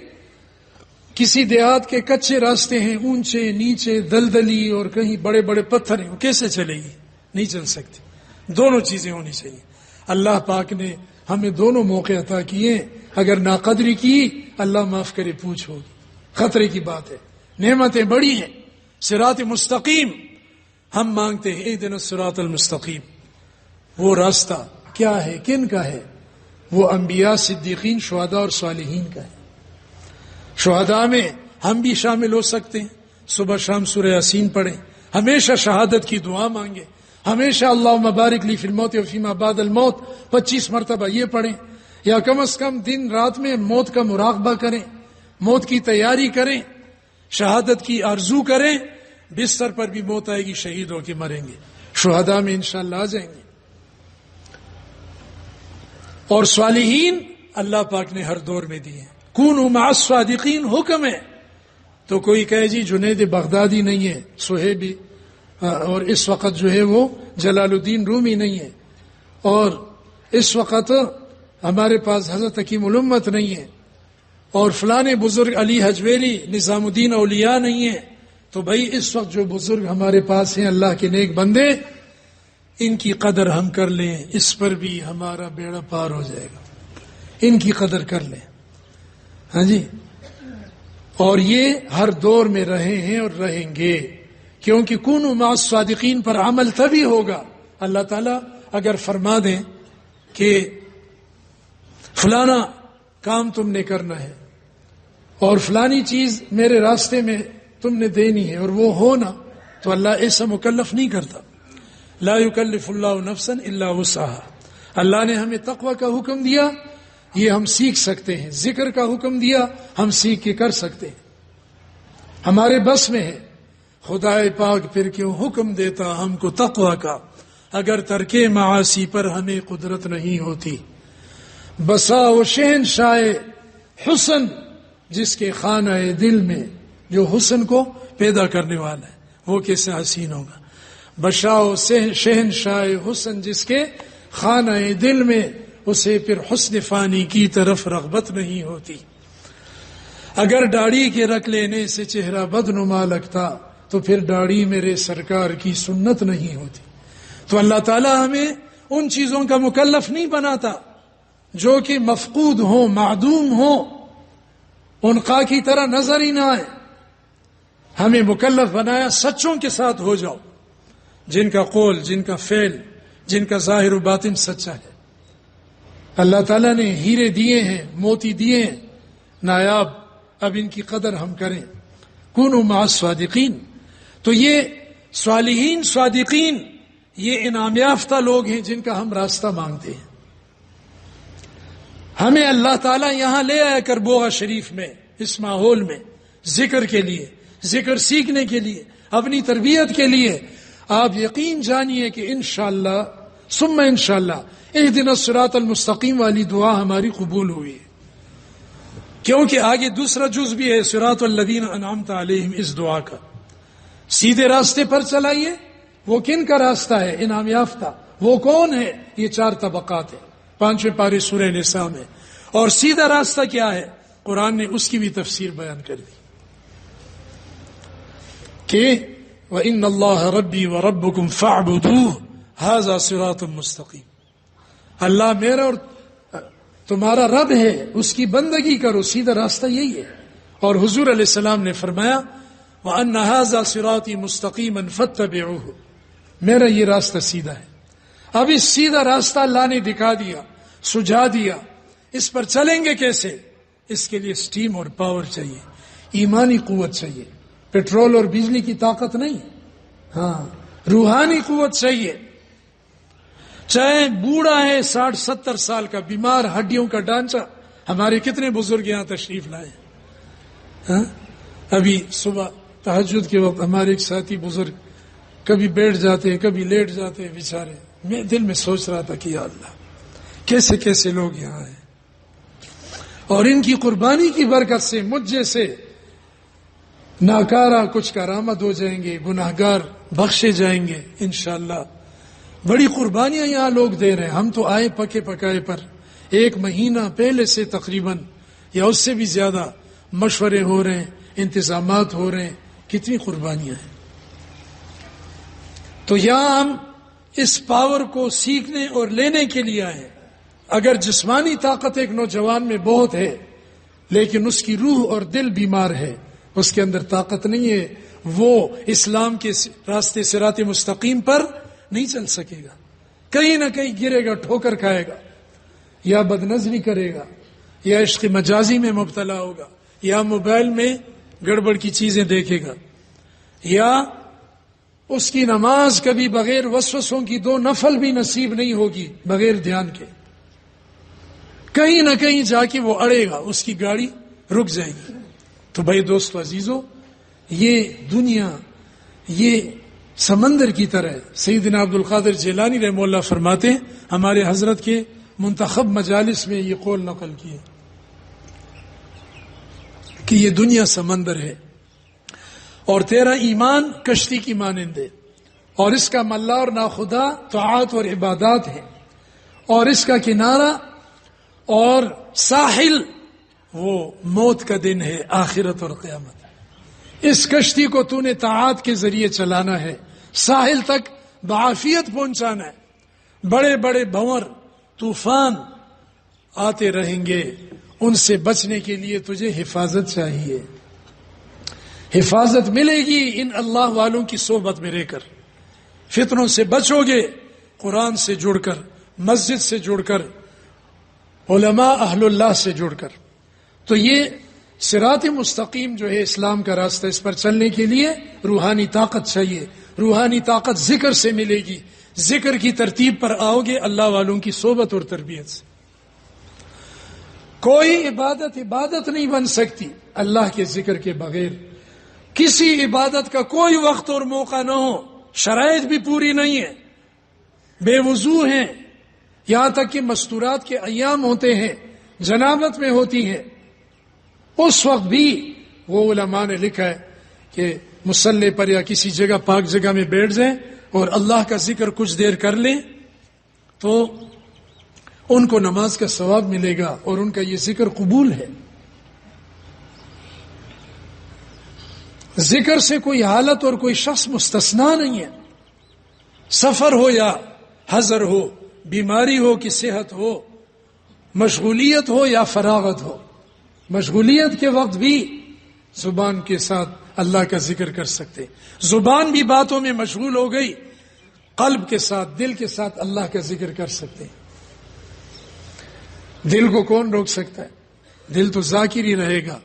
S1: کسی دیہات کے کچے راستے ہیں، اونچے نیچے دلدلی اور کہیں بڑے بڑے پتھر ہیں، وہ کیسے چلے گی؟ نہیں چل سکتی۔ دونوں چیزیں ہونی چاہیے۔ اللہ پاک نے ہمیں دونوں موقع عطا کیے، اگر ناقدری کی اللہ معاف کرے پوچھ ہوگی، خطرے کی بات ہے۔ نعمتیں بڑی ہیں، صراط مستقیم ہم مانگتے ہیں، اہدنا الصراط المستقیم۔ وہ راستہ کیا ہے؟ کن کا ہے؟ وہ انبیاء، صدیقین، شہداء اور صالحین کا ہے۔ شہداء میں ہم بھی شامل ہو سکتے ہیں، صبح شام سورہ یاسین پڑھیں، ہمیشہ شہادت کی دعا مانگیں، ہمیشہ اللہم بارک لی فی الموت و فیما بعد الموت 25 مرتبہ یہ پڑھیں، یا کم از کم دن رات میں موت کا مراقبہ کریں، موت کی تیاری کریں، شہادت کی آرزو کریں۔ بستر پر بھی موت آئے گی، شہید ہو کے مریں گے، شہداء میں انشاءاللہ آ جائیں گے۔ اور صالحین اللہ پاک نے ہر دور میں دیے، کونوا مع الصادقین حکم ہے۔ تو کوئی کہے جی جنید بغدادی نہیں ہے، صہیبی، اور اس وقت جو ہے وہ جلال الدین رومی نہیں ہے، اور اس وقت ہمارے پاس حضرت حکیم الامت نہیں ہے، اور فلاں بزرگ علی حجویری، نظام الدین اولیاء نہیں ہے، تو بھائی اس وقت جو بزرگ ہمارے پاس ہیں اللہ کے نیک بندے، ان کی قدر ہم کر لیں، اس پر بھی ہمارا بیڑا پار ہو جائے گا۔ ان کی قدر کر لیں، ہاں جی۔ اور یہ ہر دور میں رہے ہیں اور رہیں گے، کیونکہ کونوا مع الصادقین پر عمل تبھی ہوگا۔ اللہ تعالیٰ اگر فرما دیں کہ فلانا کام تم نے کرنا ہے اور فلانی چیز میرے راستے میں تم نے دینی ہے اور وہ ہونا، تو اللہ ایسا مکلف نہیں کرتا۔ لا یکلف اللہ نفسا الا وسعها۔ اللہ نے ہمیں تقوی کا حکم دیا، یہ ہم سیکھ سکتے ہیں، ذکر کا حکم دیا، ہم سیکھ کے کر سکتے ہیں، ہمارے بس میں ہے۔ خدا پاک پھر کیوں حکم دیتا ہم کو تقوی کا، اگر ترک معاصی پر ہمیں قدرت نہیں ہوتی۔ بسا و شہنشاہ حسن جس کے خانہ دل میں، جو حسن کو پیدا کرنے والا ہے، وہ کیسے حسین ہوگا۔ بسا و شہنشاہ حسن جس کے خانہ دل میں، اسے پھر حسن فانی کی طرف رغبت نہیں ہوتی۔ اگر داڑھی کے رکھ لینے سے چہرہ بدنما لگتا تو پھر داڑھی میرے سرکار کی سنت نہیں ہوتی۔ تو اللہ تعالیٰ ہمیں ان چیزوں کا مکلف نہیں بناتا جو کہ مفقود ہوں، معدوم ہوں، ان کا کی طرح نظر ہی نہ آئے۔ ہمیں مکلف بنایا سچوں کے ساتھ ہو جاؤ، جن کا قول، جن کا فعل، جن کا ظاہر و باطن سچا ہے۔ اللہ تعالیٰ نے ہیرے دیے ہیں، موتی دیے ہیں نایاب، اب ان کی قدر ہم کریں۔ کونوا مع الصادقین۔ تو یہ صالحین، صادقین، یہ انعام یافتہ لوگ ہیں جن کا ہم راستہ مانگتے ہیں۔ ہمیں اللہ تعالیٰ یہاں لے آیا کر بوغا شریف میں، اس ماحول میں، ذکر کے لیے، ذکر سیکھنے کے لیے، اپنی تربیت کے لیے۔ آپ یقین جانیے کہ انشاءاللہ ثم انشاءاللہ اہدنا الصراط المستقیم والی دعا ہماری قبول ہوئی ہے، کیونکہ آگے دوسرا جز بھی ہے صراط الذین انعمت علیہم، اس دعا کا۔ سیدھے راستے پر چلائیے۔ وہ کن کا راستہ ہے؟ انعام یافتہ۔ وہ کون ہے؟ یہ 4 طبقات ہیں 5ویں پارے سورہ نساء میں۔ اور سیدھا راستہ کیا ہے؟ قرآن نے اس کی بھی تفسیر بیان کر دی کہ وَإِنَّ اللَّهَ رَبِّي وَرَبُّكُمْ فَاعْبُدُوهُ هَذَا صِرَاطٌ مُسْتَقِيمٌ. اللہ میرا اور تمہارا رب ہے، اس کی بندگی کرو، سیدھا راستہ یہی ہے. اور حضور علیہ السلام نے فرمایا وَأَنَّ هَذَا صِرَاطِي مُسْتَقِيمًا فَاتَّبِعُوهُ. میرا یہ راستہ سیدھا ہے. اب اس سیدھا راستہ اللہ نے دکھا دیا، سجھا دیا. اس پر چلیں گے کیسے؟ اس کے لیے سٹیم اور پاور چاہیے، ایمانی قوت چاہیے. پیٹرول اور بجلی کی طاقت نہیں، ہاں روحانی قوت چاہیے. چاہے بوڑھا ہے 60-70 سال کا، بیمار، ہڈیوں کا ڈھانچہ. ہمارے کتنے بزرگ یہاں تشریف لائے. ہاں ابھی صبح تہجد کے وقت ہمارے ایک ساتھی بزرگ کبھی بیٹھ جاتے کبھی لیٹ جاتے بیچارے. میں دل میں سوچ رہا تھا کہ یا اللہ کیسے کیسے لوگ یہاں ہیں، اور ان کی قربانی کی برکت سے مجھ جیسے ناکارہ کچھ کارآمد ہو جائیں گے، گناہگار بخشے جائیں گے انشاءاللہ. بڑی قربانیاں یہاں لوگ دے رہے ہیں. ہم تو آئے پکے پکائے پر 1 مہینہ پہلے سے تقریباً یا اس سے بھی زیادہ مشورے ہو رہے ہیں، انتظامات ہو رہے ہیں. کتنی قربانیاں ہیں. تو یہاں ہم اس پاور کو سیکھنے اور لینے کے لیے آئے. اگر جسمانی طاقت ایک نوجوان میں بہت ہے لیکن اس کی روح اور دل بیمار ہے، اس کے اندر طاقت نہیں ہے، وہ اسلام کے راستے صراط مستقیم پر نہیں چل سکے گا. کہیں نہ کہیں گرے گا، ٹھوکر کھائے گا، یا بدنظری کرے گا، یا عشق مجازی میں مبتلا ہوگا، یا موبائل میں گڑبڑ کی چیزیں دیکھے گا، یا اس کی نماز کبھی بغیر وسوسوں کی 2 نفل بھی نصیب نہیں ہوگی بغیر دھیان کے. کہیں نہ کہیں جا کے وہ اڑے گا، اس کی گاڑی رک جائے گی. تو بھائی دوستو عزیزو، یہ دنیا یہ سمندر کی طرح ہے. سیدنا عبد القادر جیلانی رحمہ اللہ فرماتے ہیں، ہمارے حضرت کے منتخب مجالس میں یہ قول نقل کیے کہ یہ دنیا سمندر ہے اور تیرا ایمان کشتی کی مانند ہے، اور اس کا ملا اور ناخدا طاعات اور عبادات ہے، اور اس کا کنارہ اور ساحل وہ موت کا دن ہے، آخرت اور قیامت. اس کشتی کو تو نے طاعات کے ذریعے چلانا ہے، ساحل تک بعافیت پہنچانا ہے. بڑے بڑے بھنور طوفان آتے رہیں گے، ان سے بچنے کے لیے تجھے حفاظت چاہیے. حفاظت ملے گی ان اللہ والوں کی صحبت میں رہ کر. فتنوں سے بچو گے قرآن سے جڑ کر، مسجد سے جڑ کر، علماء اہل اللہ سے جڑ کر. تو یہ صراط مستقیم جو ہے اسلام کا راستہ، اس پر چلنے کے لیے روحانی طاقت چاہیے. روحانی طاقت ذکر سے ملے گی. ذکر کی ترتیب پر آؤ گے اللہ والوں کی صحبت اور تربیت سے. کوئی عبادت نہیں بن سکتی اللہ کے ذکر کے بغیر. کسی عبادت کا کوئی وقت اور موقع نہ ہو، شرائط بھی پوری نہیں ہے، بے وضو ہیں، یہاں تک کہ مستورات کے ایام ہوتے ہیں، جنابت میں ہوتی ہیں، اس وقت بھی وہ علماء نے لکھا ہے کہ مصلی پر یا کسی جگہ پاک جگہ میں بیٹھ جائیں اور اللہ کا ذکر کچھ دیر کر لیں تو ان کو نماز کا ثواب ملے گا اور ان کا یہ ذکر قبول ہے. ذکر سے کوئی حالت اور کوئی شخص مستثنا نہیں ہے. سفر ہو یا حضر ہو، بیماری ہو کہ صحت ہو، مشغولیت ہو یا فراغت ہو، مشغولیت کے وقت بھی زبان کے ساتھ اللہ کا ذکر کر سکتے. زبان بھی باتوں میں مشغول ہو گئی، قلب کے ساتھ، دل کے ساتھ اللہ کا ذکر کر سکتے. دل کو کون روک سکتا ہے؟ دل تو ذاکر ہی رہے گا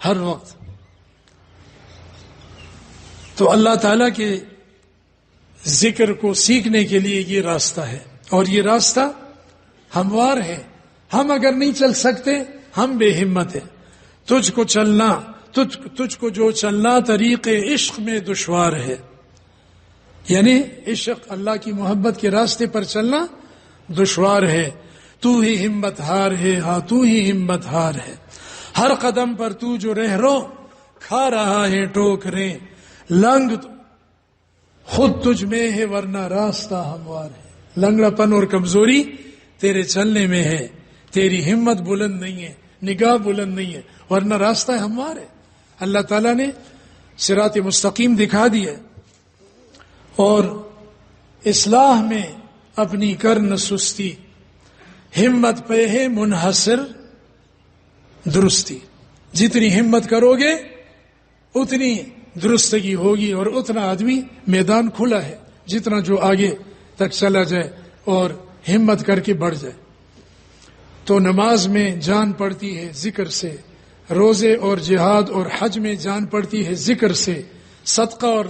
S1: ہر وقت. تو اللہ تعالیٰ کے ذکر کو سیکھنے کے لیے یہ راستہ ہے، اور یہ راستہ ہموار ہے. ہم اگر نہیں چل سکتے ہم بے ہمت ہیں. تجھ کو جو چلنا طریق عشق میں دشوار ہے، یعنی عشق اللہ کی محبت کے راستے پر چلنا دشوار ہے. تو ہی ہمت ہار ہے، ہاں تو ہی ہمت ہار ہے. ہر قدم پر تو جو رہرو کھا رہا ہے ٹوکریں، لنگ خود تجھ میں ہے ورنہ راستہ ہموار ہے. لنگڑا پن اور کمزوری تیرے چلنے میں ہے، تیری ہمت بلند نہیں ہے، نگاہ بلند نہیں ہے، ورنہ راستہ ہموار ہے. اللہ تعالیٰ نے صراط مستقیم دکھا دیا. اور اصلاح میں اپنی کرن سستی، ہمت پہ ہے منحصر درستی. جتنی ہمت کرو گے اتنی درستگی ہوگی اور اتنا آدمی میدان کھلا ہے. جتنا جو آگے تک چلا جائے اور ہمت کر کے بڑھ جائے. تو نماز میں جان پڑتی ہے ذکر سے، روزے اور جہاد اور حج میں جان پڑتی ہے ذکر سے، صدقہ اور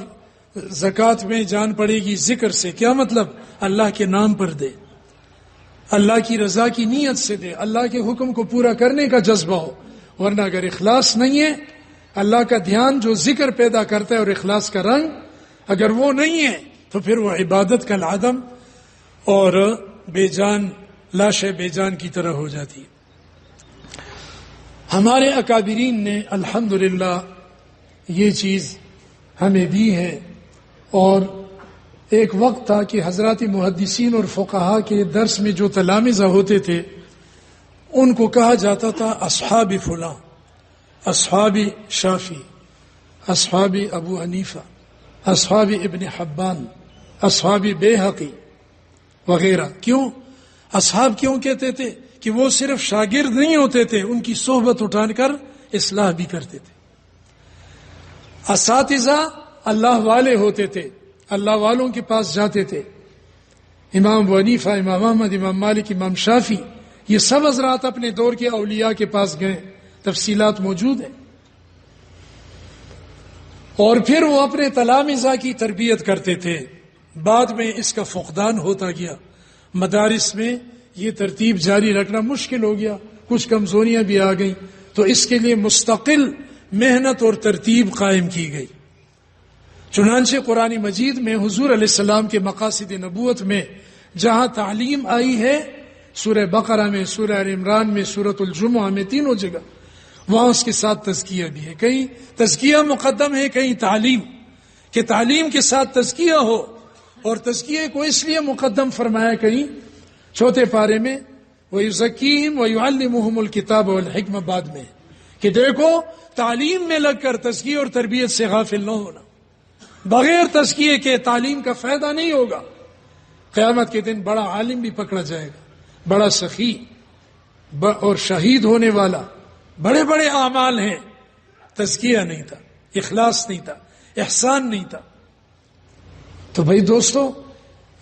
S1: زکوٰۃ میں جان پڑے گی ذکر سے. کیا مطلب؟ اللہ کے نام پر دے، اللہ کی رضا کی نیت سے دے، اللہ کے حکم کو پورا کرنے کا جذبہ ہو. ورنہ اگر اخلاص نہیں ہے، اللہ کا دھیان جو ذکر پیدا کرتا ہے اور اخلاص کا رنگ اگر وہ نہیں ہے تو پھر وہ عبادت کا العدم اور بے جان لاش بے جان کی طرح ہو جاتی ہے. ہمارے اکابرین نے الحمدللہ یہ چیز ہمیں دی ہے. اور ایک وقت تھا کہ حضرات محدثین اور فقہا کے درس میں جو تلامذہ ہوتے تھے ان کو کہا جاتا تھا اصحاب فلاں، اصحاب شافعی، اصحاب ابو حنیفہ، اصحاب ابن حبان، اصحاب بیہقی وغیرہ. کیوں اصحاب کیوں کہتے تھے؟ کہ وہ صرف شاگرد نہیں ہوتے تھے، ان کی صحبت اٹھا کر اصلاح بھی کرتے تھے. اساتذہ اللہ والے ہوتے تھے، اللہ والوں کے پاس جاتے تھے. امام ابو حنیفہ، امام احمد، امام مالک، امام شافعی، یہ سب حضرات اپنے دور کے اولیاء کے پاس گئے. تفصیلات موجود ہیں. اور پھر وہ اپنے تلامذہ کی تربیت کرتے تھے. بعد میں اس کا فقدان ہوتا گیا، مدارس میں یہ ترتیب جاری رکھنا مشکل ہو گیا، کچھ کمزوریاں بھی آ گئیں. تو اس کے لیے مستقل محنت اور ترتیب قائم کی گئی. چنانچہ قرآن مجید میں حضور علیہ السلام کے مقاصد نبوت میں جہاں تعلیم آئی ہے، سورہ بقرہ میں، سورہ ال عمران میں، سورۃ الجمعہ میں، تینوں جگہ وہاں اس کے ساتھ تزکیہ بھی ہے. کہیں تزکیہ مقدم ہے، کہیں تعلیم، کہ تعلیم کے ساتھ تزکیہ ہو. اور تزکیے کو اس لیے مقدم فرمایا کہیں چوتھے پارے میں وَيُزَكِّيهِمْ وَيُعَلِّمُهُمُ الْكِتَابَ وَالْحِكْمَةَ بعد میں، کہ دیکھو تعلیم میں لگ کر تزکیے اور تربیت سے غافل نہ ہونا. بغیر تزکیے کے تعلیم کا فائدہ نہیں ہوگا. قیامت کے دن بڑا عالم بھی پکڑا جائے گا، بڑا سخی اور شہید ہونے والا، بڑے بڑے اعمال ہیں، تزکیہ نہیں تھا، اخلاص نہیں تھا، احسان نہیں تھا. تو بھائی دوستو،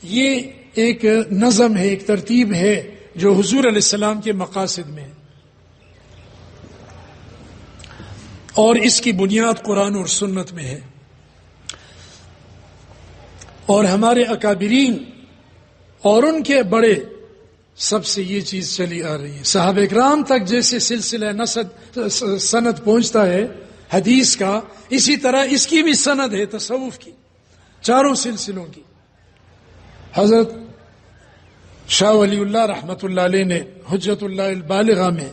S1: یہ ایک نظم ہے، ایک ترتیب ہے جو حضور علیہ السلام کے مقاصد میں ہے. اور اس کی بنیاد قرآن اور سنت میں ہے. اور ہمارے اکابرین اور ان کے بڑے سب سے یہ چیز چلی آ رہی ہے. صحابہ کرام تک جیسے سلسلہ سند پہنچتا ہے حدیث کا، اسی طرح اس کی بھی سند ہے تصوف کی، چاروں سلسلوں کی. حضرت شاہ ولی اللہ رحمۃ اللہ علیہ نے حجت اللہ البالغہ میں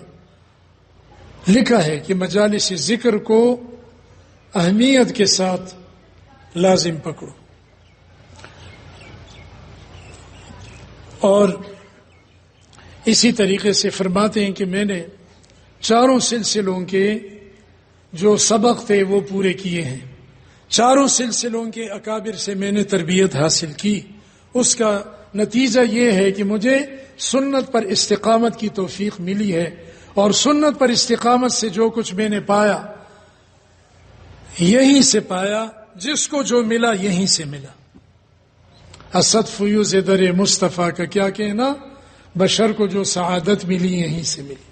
S1: لکھا ہے کہ مجالس ذکر کو اہمیت کے ساتھ لازم پکڑو. اور اسی طریقے سے فرماتے ہیں کہ میں نے چاروں سلسلوں کے جو سبق تھے وہ پورے کیے ہیں. چاروں سلسلوں کے اکابر سے میں نے تربیت حاصل کی. اس کا نتیجہ یہ ہے کہ مجھے سنت پر استقامت کی توفیق ملی ہے. اور سنت پر استقامت سے جو کچھ میں نے پایا یہیں سے پایا، جس کو جو ملا یہیں سے ملا. اسد فیوز در مصطفیٰ کا کیا کہنا، بشر کو جو سعادت ملی یہیں سے ملی.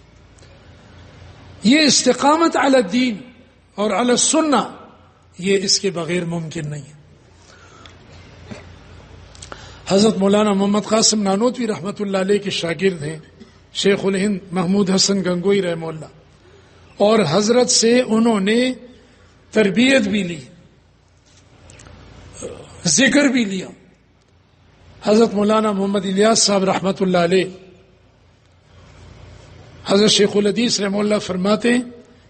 S1: یہ استقامت علی الدین اور علی السنہ، یہ اس کے بغیر ممکن نہیں ہے. حضرت مولانا محمد قاسم نانوتوی رحمۃ اللہ علیہ کے شاگرد ہیں شیخ الہند محمود حسن گنگوئی رحمہ اللہ، اور حضرت سے انہوں نے تربیت بھی لی، ذکر بھی لیا. حضرت مولانا محمد الیاس صاحب رحمۃ اللہ علیہ، حضرت شیخ الحدیث رحمہ اللہ فرماتے ہیں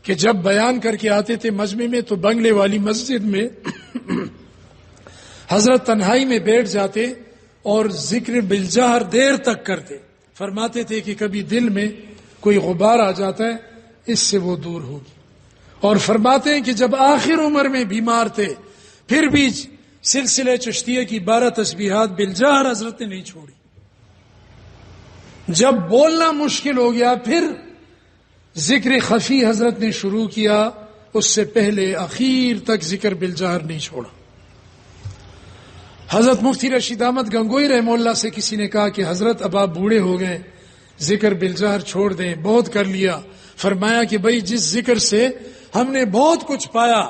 S1: کہ جب بیان کر کے آتے تھے مجمع میں تو بنگلے والی مسجد میں حضرت تنہائی میں بیٹھ جاتے اور ذکر بالجہر دیر تک کرتے. فرماتے تھے کہ کبھی دل میں کوئی غبار آ جاتا ہے، اس سے وہ دور ہوگی. اور فرماتے ہیں کہ جب آخر عمر میں بیمار تھے پھر بھی سلسلہ چشتیہ کی 12 تسبیحات بالجہر حضرت نے نہیں چھوڑی. جب بولنا مشکل ہو گیا پھر ذکر خفی حضرت نے شروع کیا، اس سے پہلے اخیر تک ذکر بالجہر نہیں چھوڑا. حضرت مفتی رشید احمد گنگوئی رحمہ اللہ سے کسی نے کہا کہ حضرت اب آپ بوڑھے ہو گئے، ذکر بالجہر چھوڑ دیں، بہت کر لیا. فرمایا کہ بھائی جس ذکر سے ہم نے بہت کچھ پایا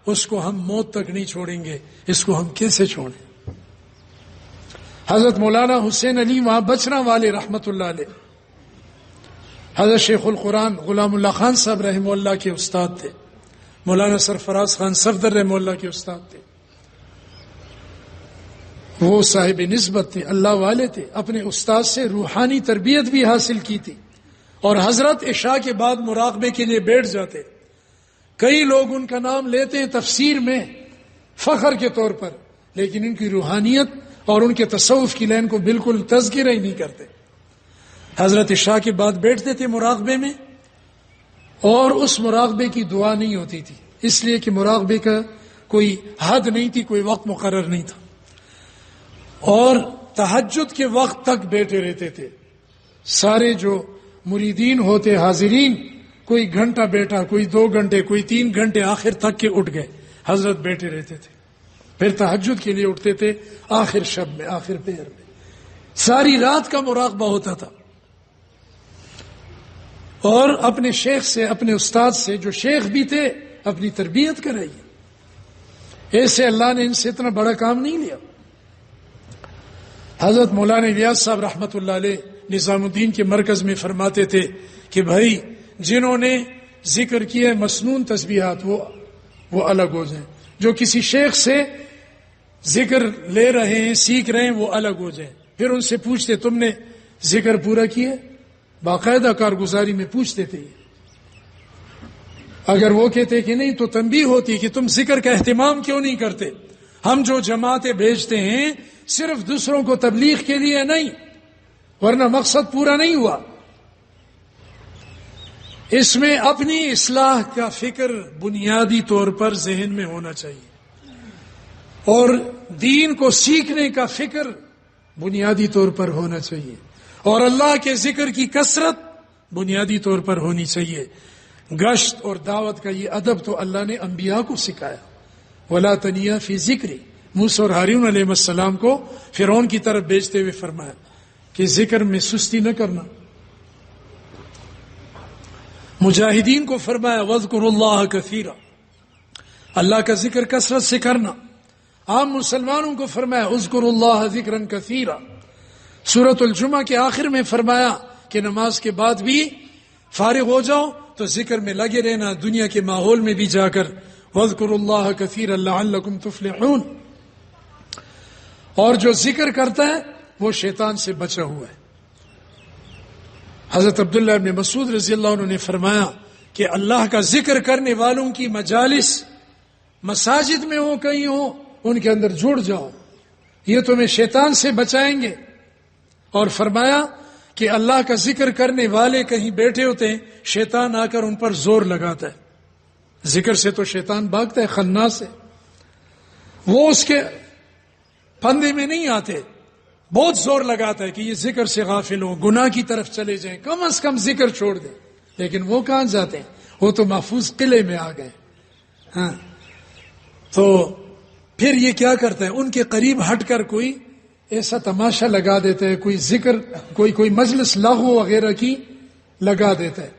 S1: اس کو ہم موت تک نہیں چھوڑیں گے، اس کو ہم کیسے چھوڑیں. حضرت مولانا حسین علی وہاں بچنا والے رحمت اللہ علیہ، حضرت شیخ القرآن غلام اللہ خان صاحب رحمہ اللہ کے استاد تھے، مولانا سرفراز خان صفدر رحمہ اللہ کے استاد تھے. وہ صاحب نسبت تھے، اللہ والے تھے، اپنے استاد سے روحانی تربیت بھی حاصل کی تھی. اور حضرت عشاء کے بعد مراقبے کے لیے بیٹھ جاتے. کئی لوگ ان کا نام لیتے ہیں تفسیر میں فخر کے طور پر، لیکن ان کی روحانیت اور ان کے تصوف کی لائن کو بالکل تذکرہ ہی نہیں کرتے. حضرت عشاء کے بعد بیٹھتے تھے مراقبے میں، اور اس مراقبے کی دعا نہیں ہوتی تھی، اس لیے کہ مراقبے کا کوئی حد نہیں تھی، کوئی وقت مقرر نہیں تھا. اور تہجد کے وقت تک بیٹھے رہتے تھے. سارے جو مریدین ہوتے حاضرین، کوئی گھنٹہ بیٹھا، کوئی 2 گھنٹے، کوئی 3 گھنٹے، آخر تک کے اٹھ گئے. حضرت بیٹھے رہتے تھے، پھر تہجد کے لیے اٹھتے تھے آخر شب میں، آخر پہر میں. ساری رات کا مراقبہ ہوتا تھا. اور اپنے شیخ سے، اپنے استاد سے جو شیخ بھی تھے، اپنی تربیت کرائیے. ایسے اللہ نے ان سے اتنا بڑا کام نہیں لیا. حضرت مولانا الیاس صاحب رحمت اللہ علیہ نظام الدین کے مرکز میں فرماتے تھے کہ بھائی جنہوں نے ذکر کیے مسنون تسبیحات وہ الگ ہو جائیں، جو کسی شیخ سے ذکر لے رہے ہیں، سیکھ رہے ہیں، وہ الگ ہو جائیں. پھر ان سے پوچھتے تم نے ذکر پورا کیے؟ باقاعدہ کارگزاری میں پوچھتے تھے. اگر وہ کہتے کہ نہیں تو تنبیہ ہوتی کہ تم ذکر کا اہتمام کیوں نہیں کرتے. ہم جو جماعتیں بھیجتے ہیں صرف دوسروں کو تبلیغ کے لیے نہیں، ورنہ مقصد پورا نہیں ہوا. اس میں اپنی اصلاح کا فکر بنیادی طور پر ذہن میں ہونا چاہیے، اور دین کو سیکھنے کا فکر بنیادی طور پر ہونا چاہیے، اور اللہ کے ذکر کی کثرت بنیادی طور پر ہونی چاہیے. گشت اور دعوت کا یہ ادب تو اللہ نے انبیاء کو سکھایا. ولا تنیا فی ذکری، موسیٰ اور ہارون علیہ السلام کو فرعون کی طرف بھیجتے ہوئے فرمایا کہ ذکر میں سستی نہ کرنا. مجاہدین کو فرمایا وَاذْكُرُوا اللَّهَ كَثِيرًا، اللہ کا ذکر کثرت سے کرنا. عام مسلمانوں کو فرمایا اذکروا اللہ ذکرا کثیرا. سورۃ الجمعہ کے آخر میں فرمایا کہ نماز کے بعد بھی فارغ ہو جاؤ تو ذکر میں لگے رہنا، دنیا کے ماحول میں بھی جا کر وَاذْكُرُوا اللَّهَ كَثِيرًا لَعَلَّكُمْ تُفْلِحُونَ. اور جو ذکر کرتا ہے وہ شیطان سے بچا ہوا ہے. حضرت عبداللہ ابن مسعود رضی اللہ عنہ نے فرمایا کہ اللہ کا ذکر کرنے والوں کی مجالس مساجد میں ہو کہیں ہو، ان کے اندر جڑ جاؤ، یہ تمہیں شیطان سے بچائیں گے. اور فرمایا کہ اللہ کا ذکر کرنے والے کہیں بیٹھے ہوتے ہیں، شیطان آ کر ان پر زور لگاتا ہے. ذکر سے تو شیطان بھاگتا ہے، خناس سے، وہ اس کے پھندے میں نہیں آتے، بہت زور لگاتا ہے کہ یہ ذکر سے غافل ہو، گناہ کی طرف چلے جائیں، کم از کم ذکر چھوڑ دیں. لیکن وہ کہاں جاتے ہیں، وہ تو محفوظ قلعے میں آ گئے. ہاں، تو پھر یہ کیا کرتا ہے، ان کے قریب ہٹ کر کوئی ایسا تماشا لگا دیتا ہے، کوئی ذکر، کوئی مجلس لغو وغیرہ کی لگا دیتا ہے،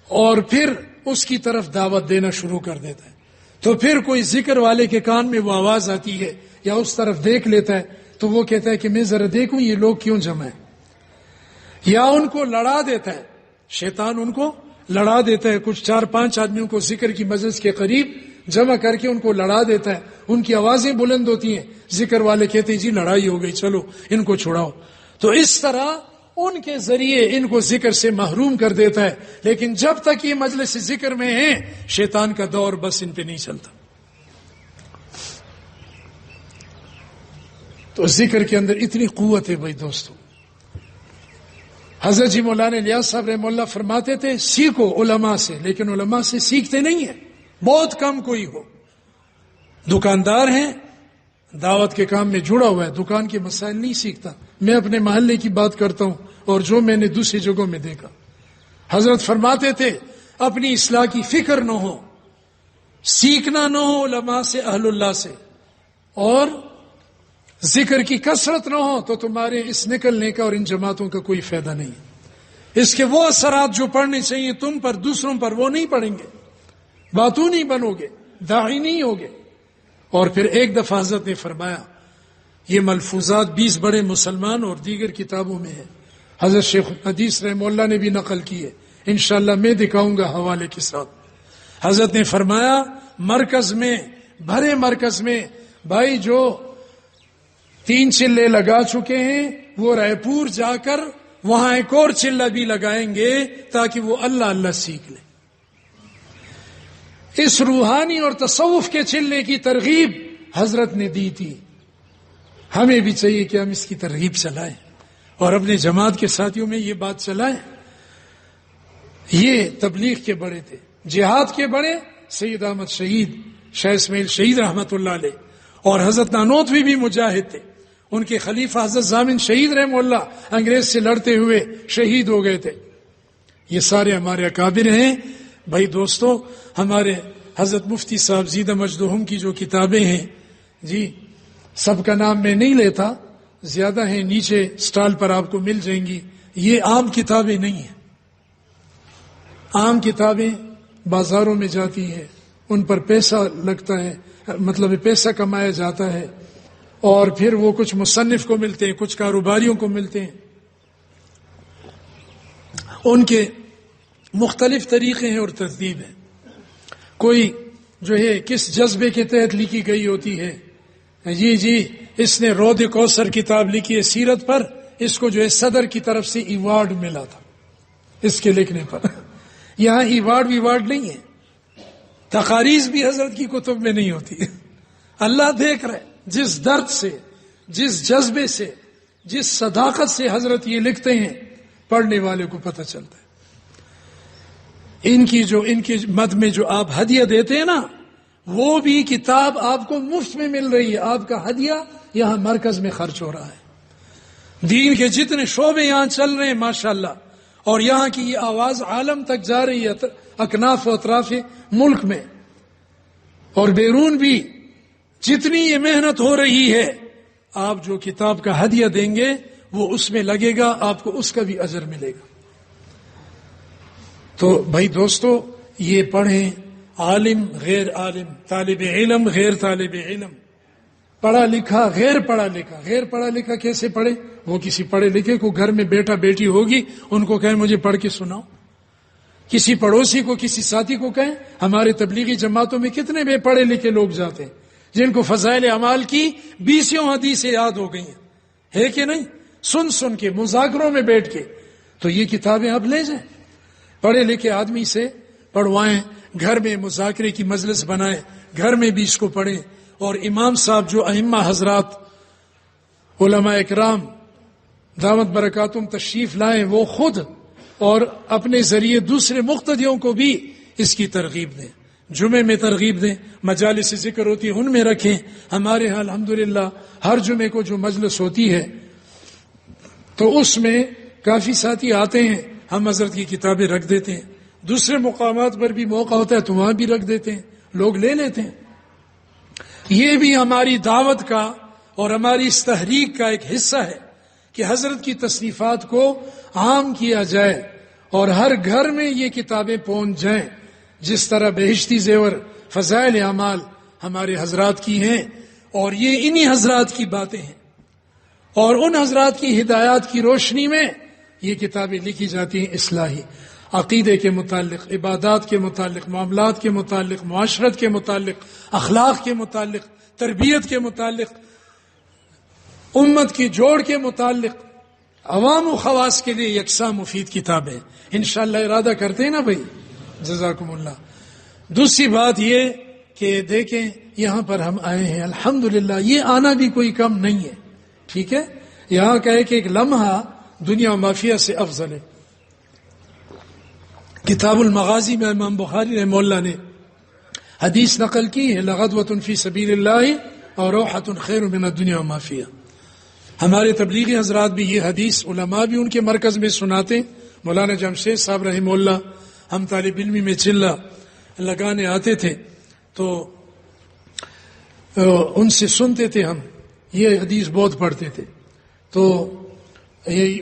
S1: اور پھر اس کی طرف دعوت دینا شروع کر دیتا ہے. تو پھر کوئی ذکر والے کے کان میں وہ آواز آتی ہے یا اس طرف دیکھ لیتا ہے تو وہ کہتا ہے کہ میں ذرا دیکھوں یہ لوگ کیوں جمع ہیں، یا ان کو لڑا دیتا ہے. شیطان ان کو لڑا دیتا ہے، کچھ 4-5 آدمیوں کو ذکر کی مجلس کے قریب جمع کر کے ان کو لڑا دیتا ہے. ان کی آوازیں بلند ہوتی ہیں، ذکر والے کہتے ہیں جی لڑائی ہو گئی، چلو ان کو چھڑاؤ. تو اس طرح ان کے ذریعے ان کو ذکر سے محروم کر دیتا ہے. لیکن جب تک یہ مجلس ذکر میں ہیں، شیطان کا دور بس ان پہ نہیں چلتا. تو ذکر کے اندر اتنی قوت ہے بھائی دوستو. حضرت جی مولانا الیاس صاحب رحمہ اللہ فرماتے تھے سیکھو علماء سے، لیکن علماء سے سیکھتے نہیں ہیں، بہت کم کوئی ہو. دکاندار ہیں، دعوت کے کام میں جڑا ہوا ہے، دکان کے مسائل نہیں سیکھتا. میں اپنے محلے کی بات کرتا ہوں اور جو میں نے دوسری جگہوں میں دیکھا. حضرت فرماتے تھے اپنی اصلاح کی فکر نہ ہو، سیکھنا نہ ہو علماء سے، اہل اللہ سے، اور ذکر کی کثرت نہ ہو تو تمہارے اس نکلنے کا اور ان جماعتوں کا کوئی فائدہ نہیں. اس کے وہ اثرات جو پڑھنے چاہیے تم پر، دوسروں پر، وہ نہیں پڑیں گے، باتوں نہیں بنو گے، داعی نہیں ہوگے. اور پھر ایک دفعہ حضرت نے فرمایا، یہ ملفوظات 20 بڑے مسلمان اور دیگر کتابوں میں ہے، حضرت شیخ حدیث رحمہ اللہ نے بھی نقل کی ہے، انشاءاللہ میں دکھاؤں گا حوالے کے ساتھ. حضرت نے فرمایا مرکز میں، بھرے مرکز میں بھائی جو 3 چلے لگا چکے ہیں وہ رائے پور جا کر وہاں ایک اور چلہ بھی لگائیں گے تاکہ وہ اللہ اللہ سیکھ لیں. اس روحانی اور تصوف کے چلے کی ترغیب حضرت نے دی تھی. ہمیں بھی چاہیے کہ ہم اس کی ترغیب چلائیں اور اپنے جماعت کے ساتھیوں میں یہ بات چلائیں. یہ تبلیغ کے بڑے تھے، جہاد کے بڑے سید احمد شہید، شاہ اسماعیل شہید رحمت اللہ علیہ، اور حضرت نانوتوی بھی مجاہد تھے. ان کے خلیفہ حضرت ضامن شہید رحمہ اللہ انگریز سے لڑتے ہوئے شہید ہو گئے تھے. یہ سارے ہمارے اکابر ہیں. بھائی دوستو، ہمارے حضرت مفتی صاحب زیدہ مجدہم کی جو کتابیں ہیں، جی سب کا نام میں نہیں لیتا، زیادہ ہیں، نیچے سٹال پر آپ کو مل جائیں گی. یہ عام کتابیں نہیں ہیں. عام کتابیں بازاروں میں جاتی ہیں، ان پر پیسہ لگتا ہے، مطلب پیسہ کمایا جاتا ہے، اور پھر وہ کچھ مصنف کو ملتے ہیں، کچھ کاروباریوں کو ملتے ہیں. ان کے مختلف طریقے ہیں اور ترتیب ہیں. کوئی جو ہے کس جذبے کے تحت لکھی گئی ہوتی ہے، جی اس نے رود کوثر کتاب لکھی ہے سیرت پر، اس کو جو ہے صدر کی طرف سے ایوارڈ ملا تھا اس کے لکھنے پر. یہاں ایوارڈ نہیں ہے. تقاریض بھی حضرت کی کتب میں نہیں ہوتی. اللہ دیکھ رہے جس درد سے، جس جذبے سے، جس صداقت سے حضرت یہ لکھتے ہیں، پڑھنے والے کو پتہ چلتا ہے. ان کے مد میں جو آپ ہدیہ دیتے ہیں نا، وہ بھی کتاب آپ کو مفت میں مل رہی ہے. آپ کا ہدیہ یہاں مرکز میں خرچ ہو رہا ہے. دین کے جتنے شعبے یہاں چل رہے ہیں ماشاءاللہ، اور یہاں کی یہ آواز عالم تک جا رہی ہے، اکناف و اطراف ملک میں اور بیرون بھی. جتنی یہ محنت ہو رہی ہے، آپ جو کتاب کا ہدیہ دیں گے وہ اس میں لگے گا، آپ کو اس کا بھی اجر ملے گا. تو بھائی دوستو، یہ پڑھیں، عالم غیر عالم، طالب علم غیر طالب علم، پڑھا لکھا غیر پڑھا لکھا. غیر پڑھا لکھا کیسے پڑھے؟ وہ کسی پڑھے لکھے کو گھر میں بیٹا بیٹی ہوگی، ان کو کہیں مجھے پڑھ کے سناؤ. کسی پڑوسی کو، کسی ساتھی کو کہیں. ہمارے تبلیغی جماعتوں میں کتنے بے پڑھے لکھے لوگ جاتے ہیں جن کو فضائل اعمال کی 20 حدیثیں یاد ہو گئی ہیں، ہے کہ نہیں؟ سن کے مذاکروں میں بیٹھ کے. تو یہ کتابیں آپ لے جائیں، پڑھے لکھے آدمی سے پڑھوائیں، گھر میں مذاکرے کی مجلس بنائیں، گھر میں بھی اس کو پڑھیں. اور امام صاحب جو ائمہ حضرات، علماء اکرام دامت برکاتہم تشریف لائیں، وہ خود اور اپنے ذریعے دوسرے مقتدیوں کو بھی اس کی ترغیب دیں. جمعے میں ترغیب دیں، مجالس ذکر ہوتی ہے ان میں رکھیں. ہمارے ہاں الحمدللہ ہر جمعے کو جو مجلس ہوتی ہے تو اس میں کافی ساتھی آتے ہیں، ہم حضرت کی کتابیں رکھ دیتے ہیں. دوسرے مقامات پر بھی موقع ہوتا ہے تو وہاں بھی رکھ دیتے ہیں، لوگ لے لیتے ہیں. یہ بھی ہماری دعوت کا اور ہماری اس تحریک کا ایک حصہ ہے کہ حضرت کی تصنیفات کو عام کیا جائے اور ہر گھر میں یہ کتابیں پہنچ جائیں. جس طرح بہشتی زیور، فضائل اعمال ہمارے حضرات کی ہیں، اور یہ انہی حضرات کی باتیں ہیں، اور ان حضرات کی ہدایات کی روشنی میں یہ کتابیں لکھی جاتی ہیں. اصلاحی عقیدے کے متعلق، عبادات کے متعلق، معاملات کے متعلق، معاشرت کے متعلق، اخلاق کے متعلق، تربیت کے متعلق، امت کی جوڑ کے متعلق، عوام و خواص کے لیے یکساں مفید کتابیں. انشاءاللہ ارادہ کرتے ہیں نا بھائی، جزاکم اللہ. دوسری بات یہ کہ دیکھیں یہاں پر ہم آئے ہیں الحمدللہ، یہ آنا بھی کوئی کم نہیں ہے، ٹھیک ہے. یہاں کا ایک لمحہ دنیا و مافیہ سے افضل ہے. کتاب المغازی میں امام بخاری رحمہ اللہ نے حدیث نقل کی ہے، لغدوۃ فی سبیل اللہ اور روحۃ خیر من الدنیا وما فیہا. ہمارے تبلیغی حضرات بھی یہ حدیث علماء بھی ان کے مرکز میں سناتے. مولانا جمشید صاحب رحمہ اللہ ہم طالب علمی میں چلہ لگانے آتے تھے تو ان سے سنتے تھے ہم یہ حدیث بہت پڑھتے تھے. تو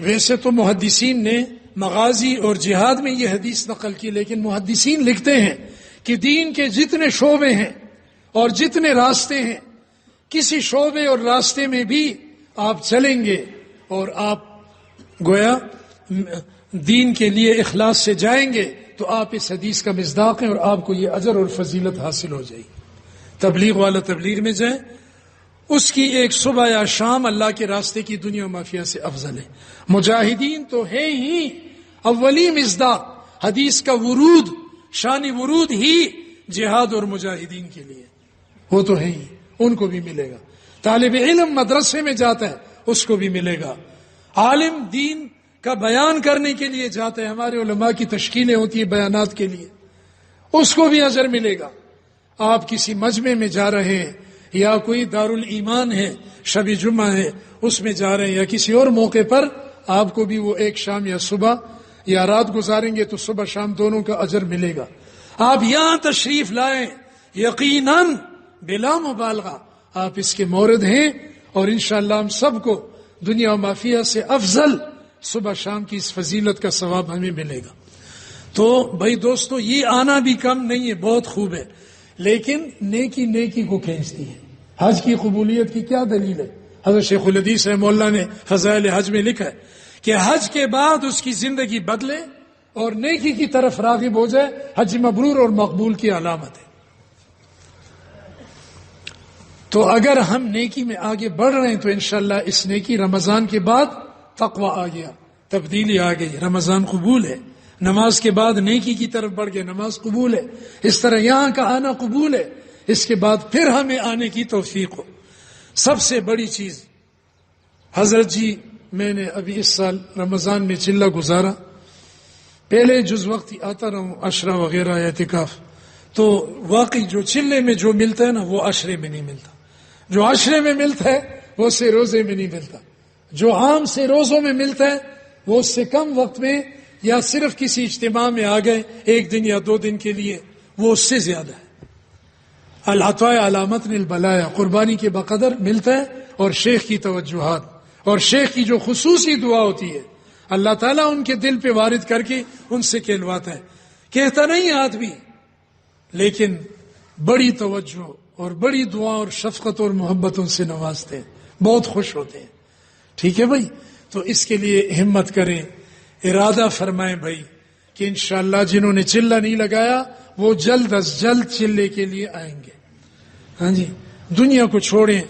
S1: ویسے تو محدثین نے مغازی اور جہاد میں یہ حدیث نقل کی، لیکن محدثین لکھتے ہیں کہ دین کے جتنے شعبے ہیں اور جتنے راستے ہیں، کسی شعبے اور راستے میں بھی آپ چلیں گے اور آپ گویا دین کے لیے اخلاص سے جائیں گے تو آپ اس حدیث کا مصداق ہیں اور آپ کو یہ اجر اور فضیلت حاصل ہو جائے گی. تبلیغ والا تبلیغ میں جائے، اس کی ایک صبح یا شام اللہ کے راستے کی دنیا مافیا سے افضل ہے. مجاہدین تو ہے ہی اولی مصداق، حدیث کا ورود، شان ورود ہی جہاد اور مجاہدین کے لیے، وہ تو ہے ہی، ان کو بھی ملے گا. طالب علم مدرسے میں جاتا ہے اس کو بھی ملے گا. عالم دین کا بیان کرنے کے لیے جاتا ہے، ہمارے علماء کی تشکیلیں ہوتی ہیں بیانات کے لیے، اس کو بھی اجر ملے گا. آپ کسی مجمع میں جا رہے ہیں یا کوئی دارالایمان ہے، شب جمعہ ہے، اس میں جا رہے ہیں یا کسی اور موقع پر، آپ کو بھی وہ ایک شام یا صبح یا رات گزاریں گے تو صبح شام دونوں کا اجر ملے گا. آپ یہاں تشریف لائیں، یقیناً بلا مبالغہ آپ اس کے مورد ہیں اور انشاءاللہ ہم سب کو دنیا و مافیہ سے افضل صبح شام کی اس فضیلت کا ثواب ہمیں ملے گا. تو بھائی دوستو، یہ آنا بھی کم نہیں ہے، بہت خوب ہے، لیکن نیکی نیکی کو کھینچتی ہے. حج کی قبولیت کی کیا دلیل ہے؟ حضرت شیخ الحدیث رحمہ اللہ نے فضائل حج میں لکھا ہے کہ حج کے بعد اس کی زندگی بدلے اور نیکی کی طرف راغب ہو جائے، حج مبرور اور مقبول کی علامت ہے. تو اگر ہم نیکی میں آگے بڑھ رہے ہیں تو انشاءاللہ اس نیکی رمضان کے بعد تقوی آ گیا، تبدیلی آ گئی، رمضان قبول ہے. نماز کے بعد نیکی کی طرف بڑھ گئے، نماز قبول ہے. اس طرح یہاں کا آنا قبول ہے، اس کے بعد پھر ہمیں آنے کی توفیق ہو. سب سے بڑی چیز حضرت جی، میں نے ابھی اس سال رمضان میں چلہ گزارا، پہلے جز وقتی آتا رہا ہوں، عشرہ وغیرہ اعتکاف، تو واقعی جو چلے میں جو ملتا ہے نا وہ عشرے میں نہیں ملتا. جو عشرے میں ملتا ہے وہ سے روزے میں نہیں ملتا. جو عام سے روزوں میں ملتا ہے وہ اس سے کم وقت میں یا صرف کسی اجتماع میں آ گئے ایک دن یا 2 دن کے لیے، وہ اس سے زیادہ ہے. العطاء علامت البلایا، قربانی کے بقدر ملتا ہے. اور شیخ کی توجہات اور شیخ کی جو خصوصی دعا ہوتی ہے اللہ تعالیٰ ان کے دل پہ وارد کر کے ان سے کہلواتا ہے. کہتا نہیں آدمی، لیکن بڑی توجہ اور بڑی دعا اور شفقت اور محبت ان سے نوازتے ہیں، بہت خوش ہوتے ہیں. ٹھیک ہے بھائی، تو اس کے لیے ہمت کریں، ارادہ فرمائیں بھائی کہ انشاءاللہ جنہوں نے چلہ نہیں لگایا وہ جلد از جلد چلے کے لیے آئیں گے. ہاں جی، دنیا کو چھوڑیں،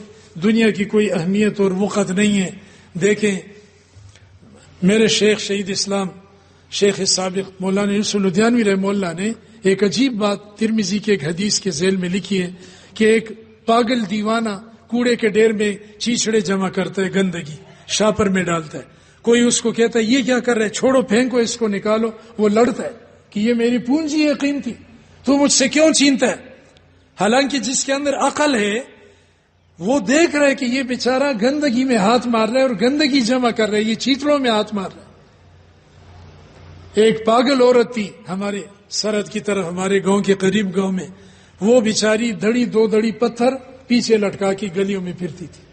S1: دنیا کی کوئی اہمیت اور وقت نہیں ہے. دیکھیں میرے شیخ شہید اسلام شیخ سابق مولانا یوسف لدھیانوی رحمہ اللہ نے ایک عجیب بات ترمذی کے ایک حدیث کے ذیل میں لکھی ہے کہ ایک پاگل دیوانہ کوڑے کے ڈھیر میں چیچڑے جمع کرتا ہے، گندگی شاپر میں ڈالتا ہے. کوئی اس کو کہتا ہے یہ کیا کر رہے، چھوڑو پھینکو اس کو، نکالو. وہ لڑتا ہے کہ یہ میری پونجی ہے قیمتی، تو مجھ سے کیوں چھینتا ہے؟ حالانکہ جس کے اندر عقل ہے وہ دیکھ رہا ہے کہ یہ بیچارہ گندگی میں ہاتھ مار رہا ہے اور گندگی جمع کر رہا ہے، یہ چیچڑوں میں ہاتھ مار رہا ہے. ایک پاگل عورت تھی ہمارے سرحد کی طرف، ہمارے گاؤں کے قریب گاؤں میں، وہ بیچاری 2 دڑی پتھر پیچھے لٹکا کے گلیوں میں پھرتی تھی.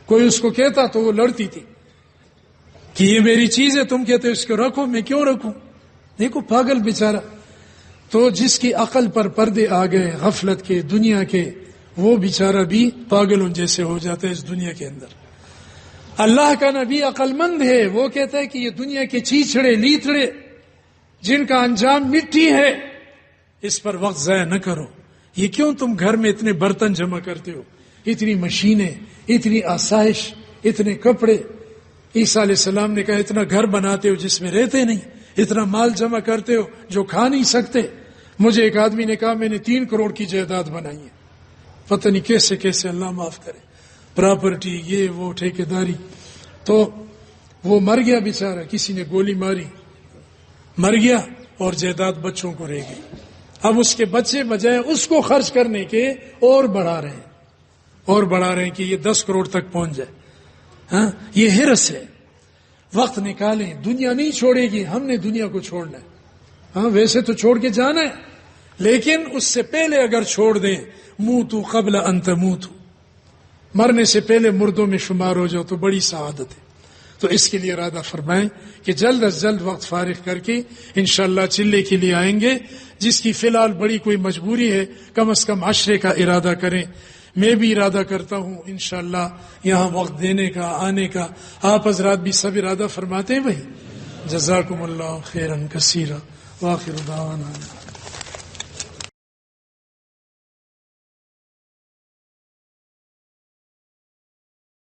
S1: کوئی اس کو کہتا تو وہ لڑتی تھی کہ یہ میری چیز ہے، تم کہتے اس کو رکھو، میں کیوں رکھوں؟ دیکھو پاگل بیچارہ. تو جس کی عقل پر پردے آ گئے غفلت کے، دنیا کے، وہ بیچارہ بھی پاگلوں جیسے ہو جاتا ہے اس دنیا کے اندر. اللہ کا نبی عقل مند ہے، وہ کہتا ہے کہ یہ دنیا کے چیچڑے لیتڑے جن کا انجام مٹی ہے، اس پر وقت ضائع نہ کرو. یہ کیوں تم گھر میں اتنے برتن جمع کرتے ہو، اتنی مشینیں، اتنی آسائش، اتنے کپڑے؟ عیسیٰ علیہ السلام نے کہا اتنا گھر بناتے ہو جس میں رہتے نہیں، اتنا مال جمع کرتے ہو جو کھا نہیں سکتے. مجھے ایک آدمی نے کہا میں نے 3 کروڑ کی جائیداد بنائی ہے، پتہ نہیں کیسے کیسے، اللہ معاف کرے، پراپرٹی، یہ وہ، ٹھیکیداری. تو وہ مر گیا بیچارہ، کسی نے گولی ماری، مر گیا اور جائیداد بچوں کو رہ گئی. اب اس کے بچے بجائے اس کو خرچ کرنے کے اور بڑھا رہے ہیں، اور بڑھا رہے ہیں کہ یہ 10 کروڑ تک پہنچ جائے. ہاں یہ ہرس ہے. وقت نکالیں, دنیا نہیں چھوڑے گی, ہم نے دنیا کو چھوڑنا ہے. ہاں ویسے تو چھوڑ کے جانا ہے, لیکن اس سے پہلے اگر چھوڑ دیں, موتو قبل ان تموتو, مرنے سے پہلے مردوں میں شمار ہو جاؤ تو بڑی سعادت ہے. تو اس کے لیے ارادہ فرمائیں کہ جلد از جلد وقت فارغ کر کے انشاءاللہ چلے کے لیے آئیں گے. جس کی فی الحال بڑی کوئی مجبوری ہے کم از کم عشرے کا ارادہ کریں. میں بھی ارادہ کرتا ہوں انشاءاللہ یہاں وقت دینے کا, آنے کا. آپ حضرات بھی سب ارادہ فرماتے ہیں بھائی. جزاکم اللہ خیرا کثیرا. وآخر دعوانا